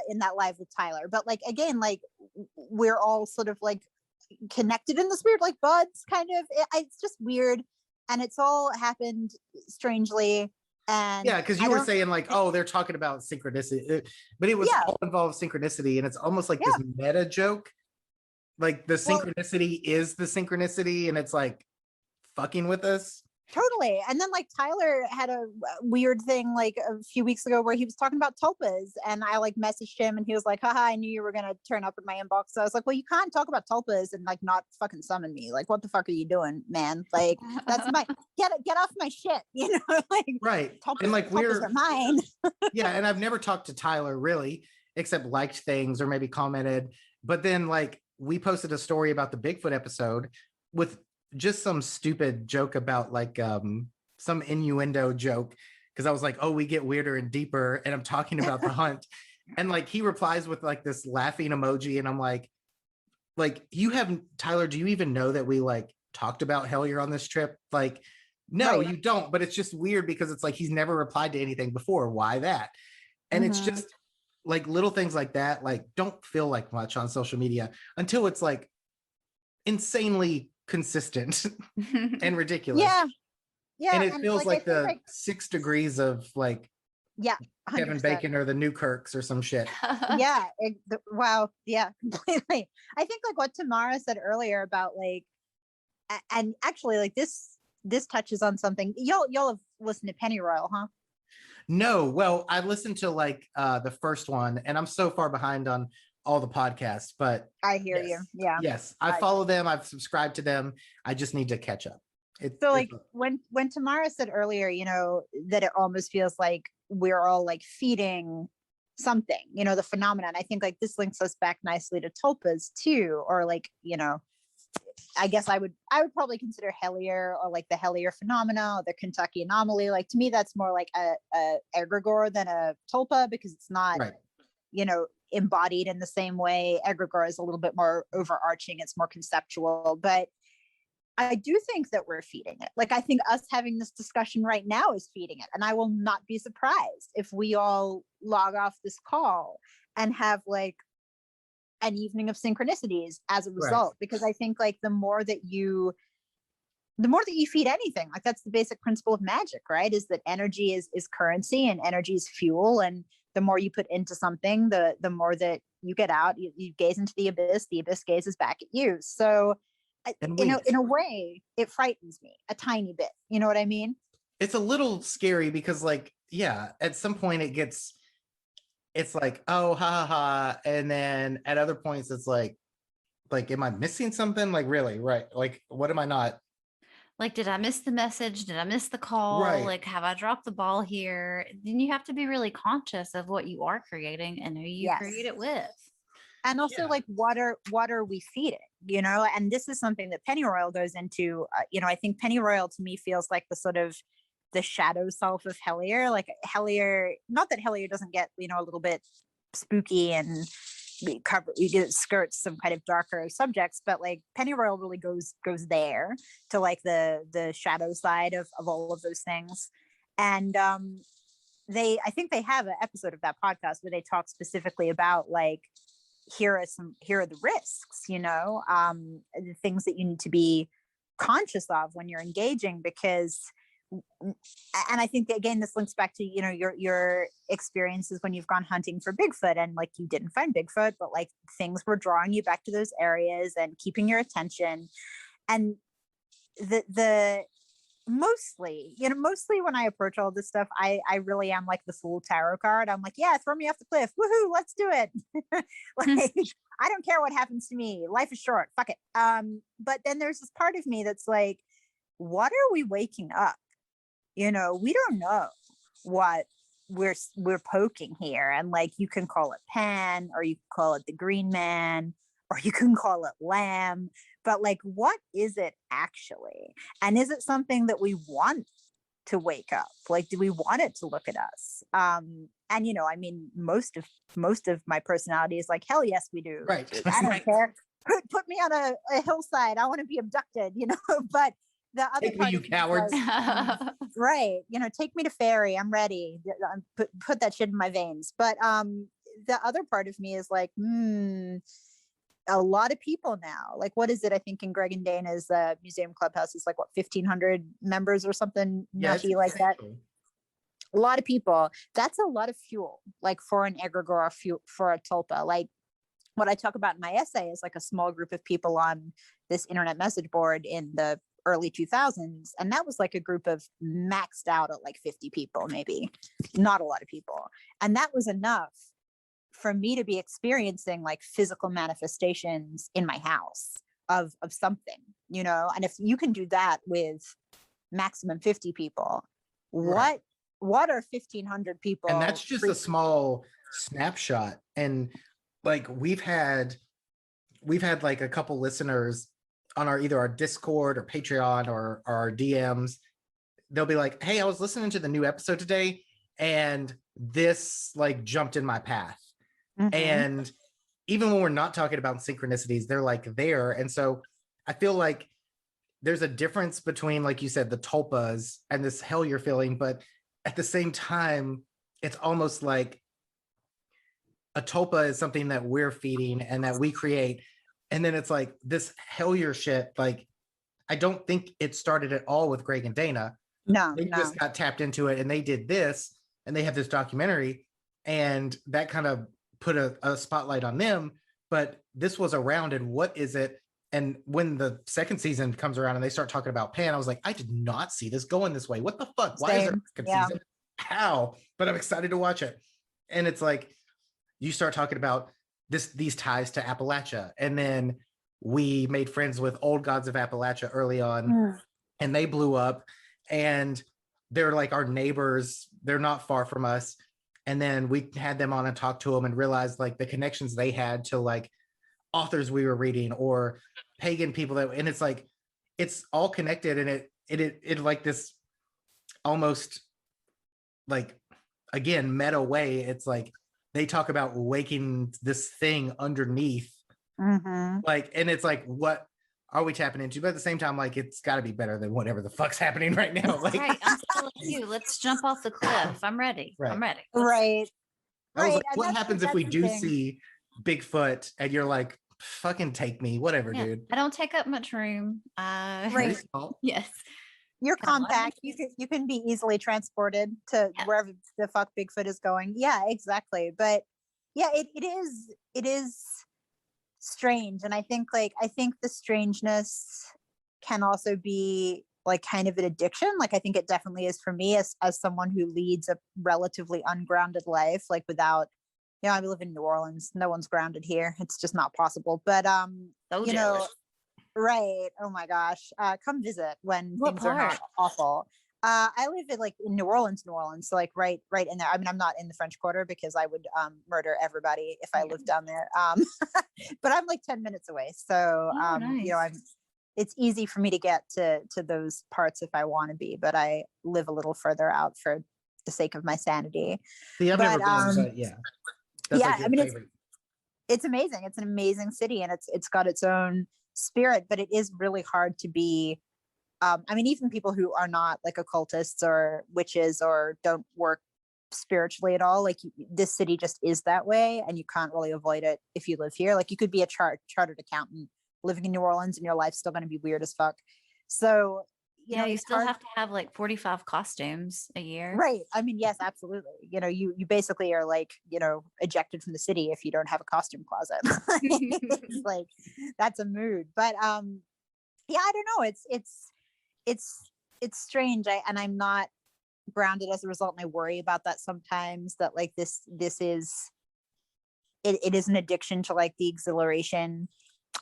in that live with Tyler. But like, again, like we're all sort of like connected in this weird like buds kind of. It's just weird, and it's all happened strangely. And yeah, because you were saying like, oh, they're talking about synchronicity, but it was all involved synchronicity, and it's almost like this meta joke, like the synchronicity is the synchronicity, and it's like fucking with us. Totally. And then like Tyler had a weird thing like a few weeks ago where he was talking about tulpas, and I like messaged him and he was like, haha, I knew you were gonna turn up in my inbox. So I was like, well, you can't talk about tulpas and like not fucking summon me. Like, what the fuck are you doing, man? Like, that's my get off my shit, you know? Like, right. Tulpas, and like tulpas are mine. Yeah, and I've never talked to Tyler really, except liked things or maybe commented. But then like we posted a story about the Bigfoot episode with just some stupid joke about like some innuendo joke, because I was like, oh, we get weirder and deeper, and I'm talking about the hunt, and like he replies with like this laughing emoji, and I'm like you haven't, Tyler, do you even know that we like talked about Hellier on this trip? Like, no, you don't. But it's just weird because it's like he's never replied to anything before. Why that? And it's just like little things like that, like don't feel like much on social media until it's like insanely consistent and ridiculous. Yeah. And it feels like the 6 degrees of like Yeah. 100%. Kevin Bacon or the Newkirks or some shit. Yeah. Wow. Yeah, completely. I think like what Tamara said earlier about like, and actually like this touches on something. Y'all have listened to Pennyroyal, huh? No, well, I listened to like the first one, and I'm so far behind on all the podcasts, but I hear you. Yeah. Yes, I follow them. I've subscribed to them. I just need to catch up. So like when Tamara said earlier, you know, that it almost feels like we're all like feeding something, you know, the phenomenon. I think like this links us back nicely to tulpas too, or like, you know, I guess I would probably consider Hellier or like the Hellier phenomena or the Kentucky anomaly. Like to me, that's more like a egregore than a tulpa, because it's not, you know, embodied in the same way. Egregore is a little bit more overarching. It's more conceptual, but I do think that we're feeding it. Like, I think us having this discussion right now is feeding it. And I will not be surprised if we all log off this call and have like an evening of synchronicities as a result, because I think like the more that you feed anything, like that's the basic principle of magic, right? Is that energy is currency and energy is fuel. And the more you put into something, the more that you get out. You gaze into the abyss gazes back at you. So in a way, it frightens me a tiny bit. You know what I mean? It's a little scary because like, yeah, at some point it's like, oh, ha ha ha. And then at other points, it's like, am I missing something? Like, really? Right. Like, what am I not? Like, did I miss the message? Did I miss the call? Like, have I dropped the ball here? Then you have to be really conscious of what you are creating and who you create it with. And also like what are we feeding, you know? And this is something that Pennyroyal goes into. You know, I think Pennyroyal to me feels like the sort of the shadow self of Hellier. Like Hellier, not that Hellier doesn't get, you know, a little bit spooky and skirts some kind of darker subjects, but like Pennyroyal really goes there to like the shadow side of all of those things. And I think they have an episode of that podcast where they talk specifically about like, here are the risks, you know, the things that you need to be conscious of when you're engaging, because, and I think that, again, this links back to, you know, your experiences when you've gone hunting for Bigfoot and like you didn't find Bigfoot, but like things were drawing you back to those areas and keeping your attention. And the mostly when I approach all this stuff, I really am like the Fool tarot card. I'm like, yeah, throw me off the cliff. Woohoo, let's do it. Like, I don't care what happens to me. Life is short. Fuck it. But then there's this part of me that's like, what are we waking up? You know, we don't know what we're poking here. And like, you can call it Pan, or you can call it the Green Man, or you can call it Lamb. But like, what is it actually? And is it something that we want to wake up? Like, do we want it to look at us? And you know, I mean, most of my personality is like, hell yes, we do. Right. I don't care. Put me on a hillside. I want to be abducted, you know. But the other take me, you cowards. Like, right. You know, take me to Fairy. I'm ready. Put that shit in my veins. But the other part of me is like, a lot of people now, like, what is it? I think in Greg and Dana's museum clubhouse is like, what, 1,500 members or something nutty like that. A lot of people. That's a lot of fuel, like for an egregore, for a tulpa. Like what I talk about in my essay is like a small group of people on this internet message board in the early 2000s. And that was like a group of maxed out at like 50 people, maybe not a lot of people. And that was enough for me to be experiencing like physical manifestations in my house of something, you know. And if you can do that with maximum 50 people, what are 1,500 people? And that's just a small snapshot. And like we've had like a couple listeners on either our Discord or Patreon or our DMs. They'll be like, hey, I was listening to the new episode today and this like jumped in my path. And even when we're not talking about synchronicities, they're like there. And so I feel like there's a difference between, like you said, the tulpas and this Hellier feeling, but at the same time, it's almost like a tulpa is something that we're feeding and that we create. And then it's like this Hellier shit, like, I don't think it started at all with Greg and Dana. No, they just got tapped into it and they did this. and they have this documentary, and that kind of put a spotlight on them. But this was around, and what is it? And when the second season comes around and they start talking about Pan, I was like, I did not see this going this way. What the fuck? Why is there a second season? How? But I'm excited to watch it. And it's like, you start talking about these ties to Appalachia. And then we made friends with Old Gods of Appalachia early on, and they blew up, and they're like our neighbors. They're not far from us. And then we had them on and talked to them and realized like the connections they had to like authors we were reading or pagan people and it's like, it's all connected. And it like this almost like, again, meta way. It's like, they talk about waking this thing underneath. Like, and it's like, what are we tapping into? But at the same time, like, it's got to be better than whatever the fuck's happening right now. Like, right, I'm telling you, let's jump off the cliff. I'm ready. Right. I'm ready. Right. I was like, what happens if we do see Bigfoot and you're like, fucking take me, whatever, dude. I don't take up much room. Right. Yes. You're compact. You can be easily transported to wherever the fuck Bigfoot is going. Yeah, exactly. But yeah, it is strange. And I think the strangeness can also be like kind of an addiction. Like I think it definitely is for me as someone who leads a relatively ungrounded life, like without, I live in New Orleans. No one's grounded here. It's just not possible. But you know, right. Oh my gosh. Come visit when things are not awful. I live in New Orleans. So like right in there. I mean, I'm not in the French Quarter because I would murder everybody if I lived down there. But I'm like 10 minutes away. So nice. It's easy for me to get to those parts if I want to be, but I live a little further out for the sake of my sanity. See, I've never been, but yeah. That's like I mean, it's amazing. It's an amazing city, and it's got its own spirit, but it is really hard to be. I mean, even people who are not like occultists or witches or don't work spiritually at all, like this city just is that way, and you can't really avoid it if you live here. Like you could be a chartered accountant living in New Orleans, and your life's still going to be weird as fuck. So you still have to have like 45 costumes a year. Right. I mean, yes, absolutely. You basically are like, ejected from the city if you don't have a costume closet. It's like, that's a mood. But I don't know. It's strange. And I'm not grounded as a result. And I worry about that sometimes, that like this is, it is an addiction to like the exhilaration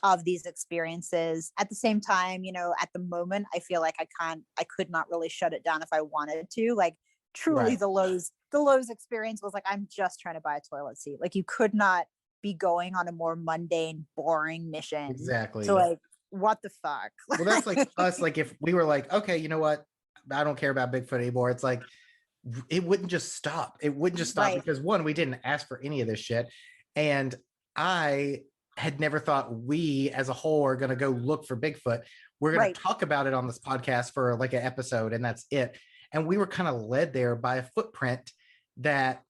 of these experiences. At the same time, at the moment, I feel like I could not really shut it down if I wanted to. Like truly the Lowe's experience was like, I'm just trying to buy a toilet seat. Like you could not be going on a more mundane, boring mission. Exactly. So like, what the fuck? Well, that's like us. Like if we were like, okay, you know what? I don't care about Bigfoot anymore. It's like, it wouldn't just stop. It wouldn't just stop because one, we didn't ask for any of this shit. And I had never thought we as a whole are going to go look for Bigfoot. We're going to talk about it on this podcast for like an episode, and that's it. And we were kind of led there by a footprint that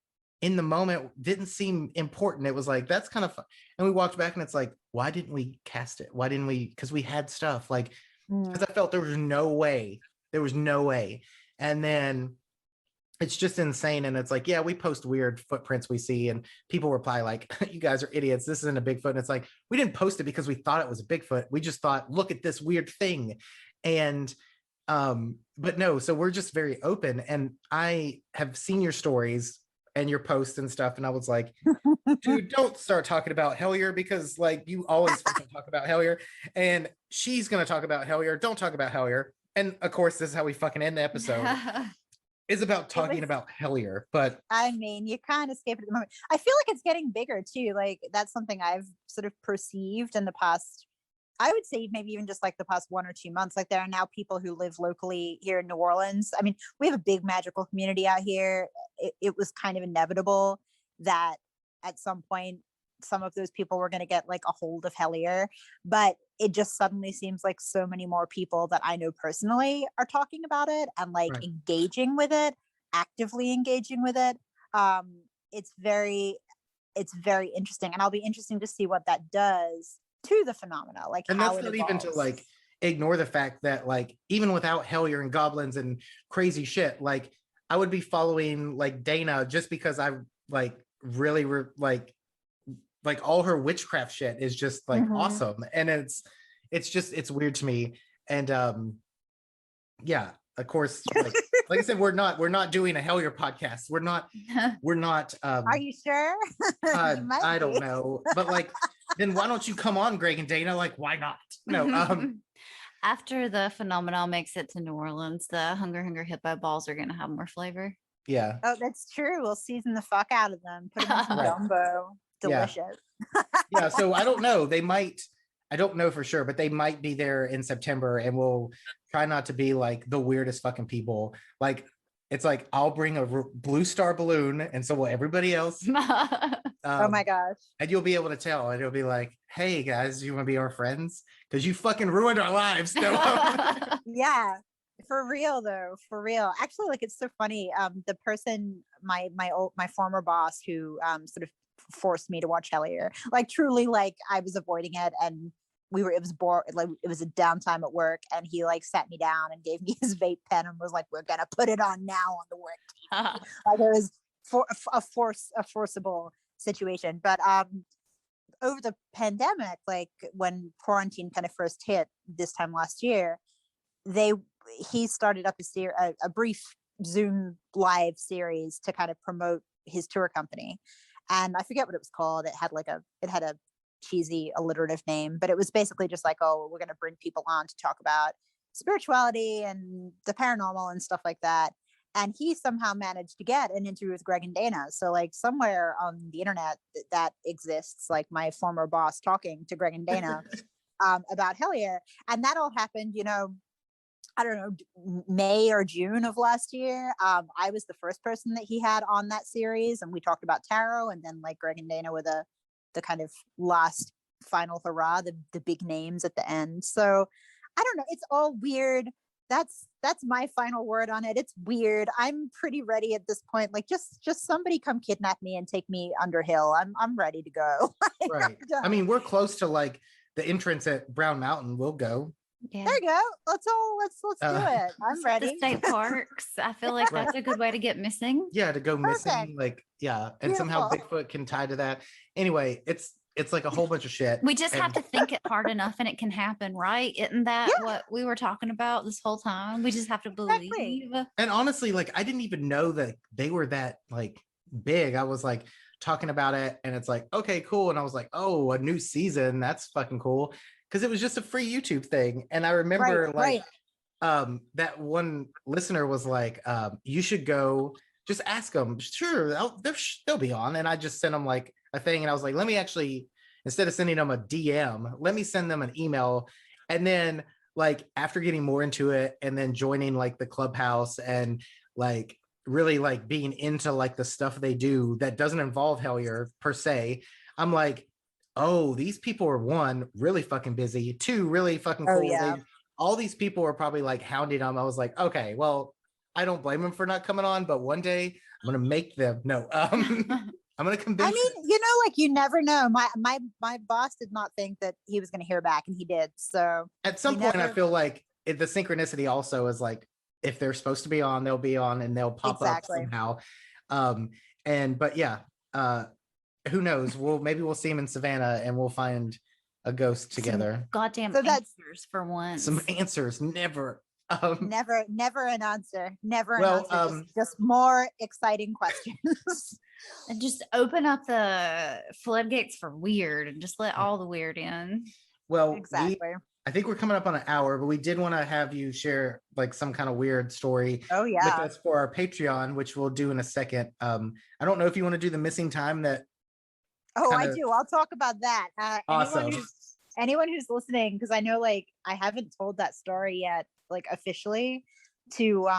in the moment didn't seem important. It was like, that's kind of fun. And we walked back and it's like, why didn't we cast it? Why didn't we? Because we had stuff like, because I felt there was no way. And then it's just insane. And it's like, yeah, we post weird footprints we see and people reply like, you guys are idiots. This isn't a Bigfoot. And it's like, we didn't post it because we thought it was a Bigfoot. We just thought, look at this weird thing. And, but no, so we're just very open. And I have seen your stories and your posts and stuff. And I was like, dude, don't start talking about Hellier because like you always fucking talk about Hellier and she's going to talk about Hellier. Don't talk about Hellier. And of course, this is how we fucking end the episode. Is about talking about Hellier, but I mean, you kind of escape it at the moment. I feel like it's getting bigger too. Like that's something I've sort of perceived in the past, I would say maybe even just like the past 1 or 2 months. Like there are now people who live locally here in New Orleans. I mean, we have a big magical community out here. It was kind of inevitable that at some point some of those people were going to get like a hold of Hellier, but it just suddenly seems like so many more people that I know personally are talking about it and like engaging with it, actively engaging with it. It's very interesting, and I'll be interesting to see what that does to the phenomena. Like, and how that's it not evolves. even to like ignore the fact that like even without Hellier and goblins and crazy shit, like I would be following like Dana just because I like really like all her witchcraft shit is just like awesome, and it's weird to me. And yeah, of course, like I said, we're not doing a Hellier podcast. We're not Are you sure? I don't know, but like then why don't you come on, Greg and Dana? Like, why not? No. After the phenomenon makes it to New Orleans, the Hunger Hippo balls are gonna have more flavor. Yeah. Oh, that's true. We'll season the fuck out of them. Put them in some gumbo. Delicious. Yeah. So I don't know. They might. I don't know for sure, but they might be there in September, and we'll try not to be like the weirdest fucking people. Like, it's like I'll bring a blue star balloon, and so will everybody else. Oh my gosh. And you'll be able to tell, and it'll be like, hey guys, you want to be our friends? Because you fucking ruined our lives. So. Yeah. For real though, for real. Actually, like it's so funny. The person, my former boss who sort of forced me to watch Hellier, like truly, like I was avoiding it, and it was bored, like it was a downtime at work, and he like sat me down and gave me his vape pen and was like, we're gonna put it on now on the work team. Like it was a forcible situation. But over the pandemic, like when quarantine kind of first hit this time last year, he started up a brief Zoom live series to kind of promote his tour company. And I forget what it was called. It had a cheesy alliterative name, but it was basically just like, oh, we're going to bring people on to talk about spirituality and the paranormal and stuff like that. And he somehow managed to get an interview with Greg and Dana. So like somewhere on the internet that exists, like my former boss talking to Greg and Dana about Hellier. And that all happened, you know, I don't know, May or June of last year. I was the first person that he had on that series, and we talked about tarot, and then like Greg and Dana were the kind of last final hurrah, the big names at the end. So I don't know, it's all weird. That's my final word on it. It's weird. I'm pretty ready at this point. Like just somebody come kidnap me and take me under hill. I'm ready to go. Right. I mean, we're close to like the entrance at Brown Mountain. We'll go. Yeah. There you go. Let's do it. I'm ready. The state parks. I feel like that's a good way to get missing. Yeah, to go missing. Like, yeah. And Beautiful. Somehow Bigfoot can tie to that. Anyway, it's like a whole bunch of shit. We just have to think it hard enough and it can happen, right? Isn't that what we were talking about this whole time? We just have to believe. Exactly. And honestly, like I didn't even know that they were that like big. I was like talking about it and it's like, okay, cool. And I was like, oh, a new season. That's fucking cool. Because it was just a free YouTube thing. And I remember that one listener was like, you should go just ask them. Sure, they'll be on. And I just sent them like a thing. And I was like, let me actually, instead of sending them a DM, let me send them an email. And then like after getting more into it and then joining like the Clubhouse and like really like being into like the stuff they do that doesn't involve Hellier per se, I'm like, oh, these people are one, really fucking busy, two, really fucking cool. Oh, yeah. All these people are probably like hounding them. I was like, okay, well, I don't blame them for not coming on, but one day I'm gonna make them. No, I'm gonna convince. I mean, you know, like you never know. My boss did not think that he was gonna hear back, and he did. So at some point, I feel like the synchronicity also is like if they're supposed to be on, they'll be on, and they'll pop up somehow. But yeah. Who knows? Maybe we'll see him in Savannah and we'll find a ghost together. Some goddamn answers for once. Some answers, never. Never an answer. Never an answer. Just more exciting questions. And just open up the floodgates for weird and just let all the weird in. Well, exactly. I think we're coming up on an hour, but we did want to have you share like some kind of weird story with us for our Patreon, which we'll do in a second. I don't know if you want to do the missing time that. Oh, I do. I'll talk about that. Awesome. Anyone who's listening, because I know like I haven't told that story yet, like officially to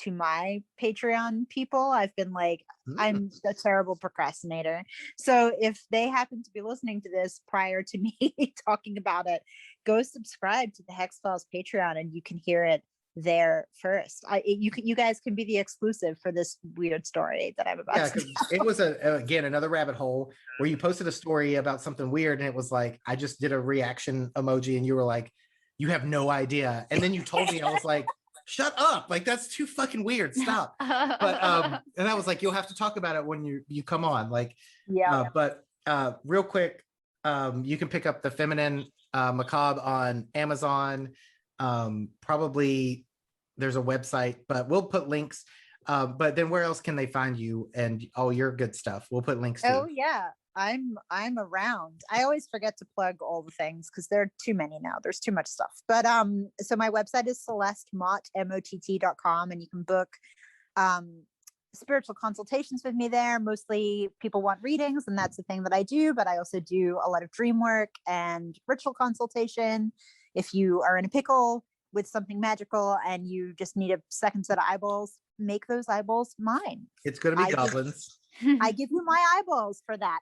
my Patreon people. I've been like, I'm a terrible procrastinator. So if they happen to be listening to this prior to me talking about it, go subscribe to the Hex-Files Patreon and you can hear it there first. You guys can be the exclusive for this weird story that I'm about to tell. It was again another rabbit hole where you posted a story about something weird and it was like I just did a reaction emoji and you were like, you have no idea, and then you told me, I was like, shut up. Like, that's too fucking weird. Stop. But and I was like, you'll have to talk about it when you come on. Like, but real quick, you can pick up The Feminine Macabre on Amazon. Probably there's a website, but we'll put links. But then where else can they find you and all your good stuff? We'll put links to. Oh yeah, I'm around. I always forget to plug all the things because there are too many now. There's too much stuff. But so my website is celestemott, MOTT.com, and you can book spiritual consultations with me there. Mostly people want readings, and that's the thing that I do, but I also do a lot of dream work and ritual consultation. If you are in a pickle with something magical and you just need a second set of eyeballs, make those eyeballs mine. It's going to be goblins. I give you my eyeballs for that.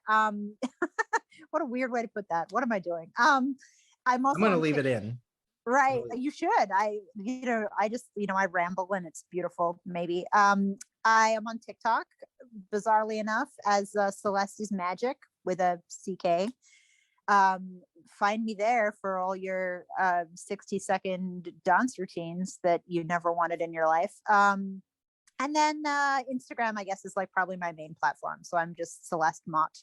What a weird way to put that. What am I doing? I'm going to leave it in. Right. You should. I ramble and it's beautiful. Maybe. I am on TikTok, bizarrely enough, as Celeste is Magic with a CK. Find me there for all your 60-second dance routines that you never wanted in your life. And then Instagram, I guess, is like probably my main platform. So I'm just Celeste Mott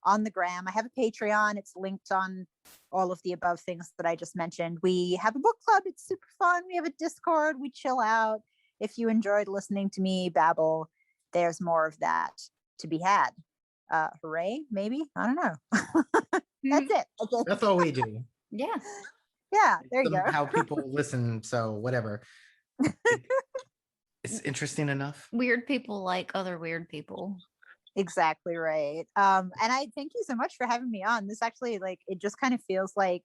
on the gram. I have a Patreon. It's linked on all of the above things that I just mentioned. We have a book club. It's super fun. We have a Discord. We chill out. If you enjoyed listening to me babble, there's more of that to be had. Hooray, maybe? I don't know. That's it. Okay. That's all we do. Yeah. Yeah, there you go. How people listen, so whatever. It's interesting enough. Weird people like other weird people. Exactly right. And I thank you so much for having me on. This actually, like, it just kind of feels like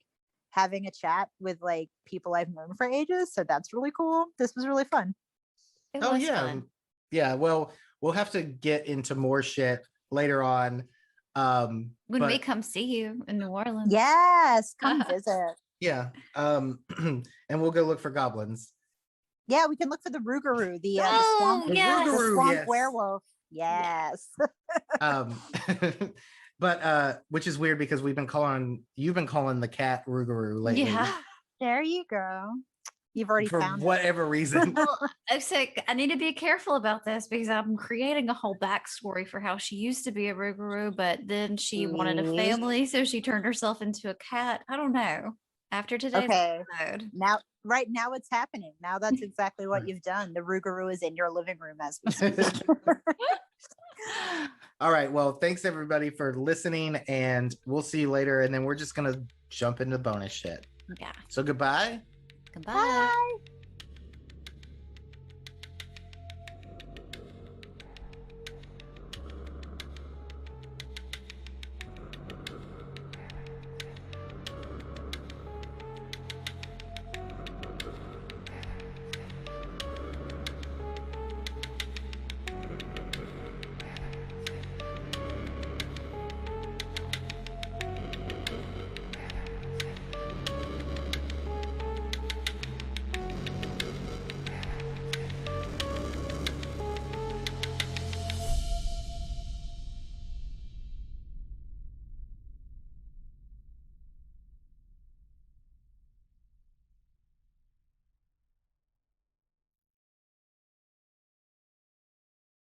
having a chat with like people I've known for ages. So that's really cool. This was really fun. It was fun. Yeah. Well, we'll have to get into more shit later on. When we come see you in New Orleans. Yes, come visit. Yeah. And we'll go look for goblins. Yeah, we can look for the Rougarou, the swamp werewolf. Yes. But which is weird because you've been calling the cat Rougarou lately. Yeah. There you go. You've already found whatever reason. Well, I need to be careful about this because I'm creating a whole backstory for how she used to be a Rougarou, but then she wanted a family, so she turned herself into a cat. I don't know. After today's episode. Right now it's happening. Now that's exactly what you've done. The Rougarou is in your living room as we speak. All right. Well, thanks everybody for listening, and we'll see you later. And then we're just gonna jump into bonus shit. Yeah. So goodbye. Goodbye. Bye.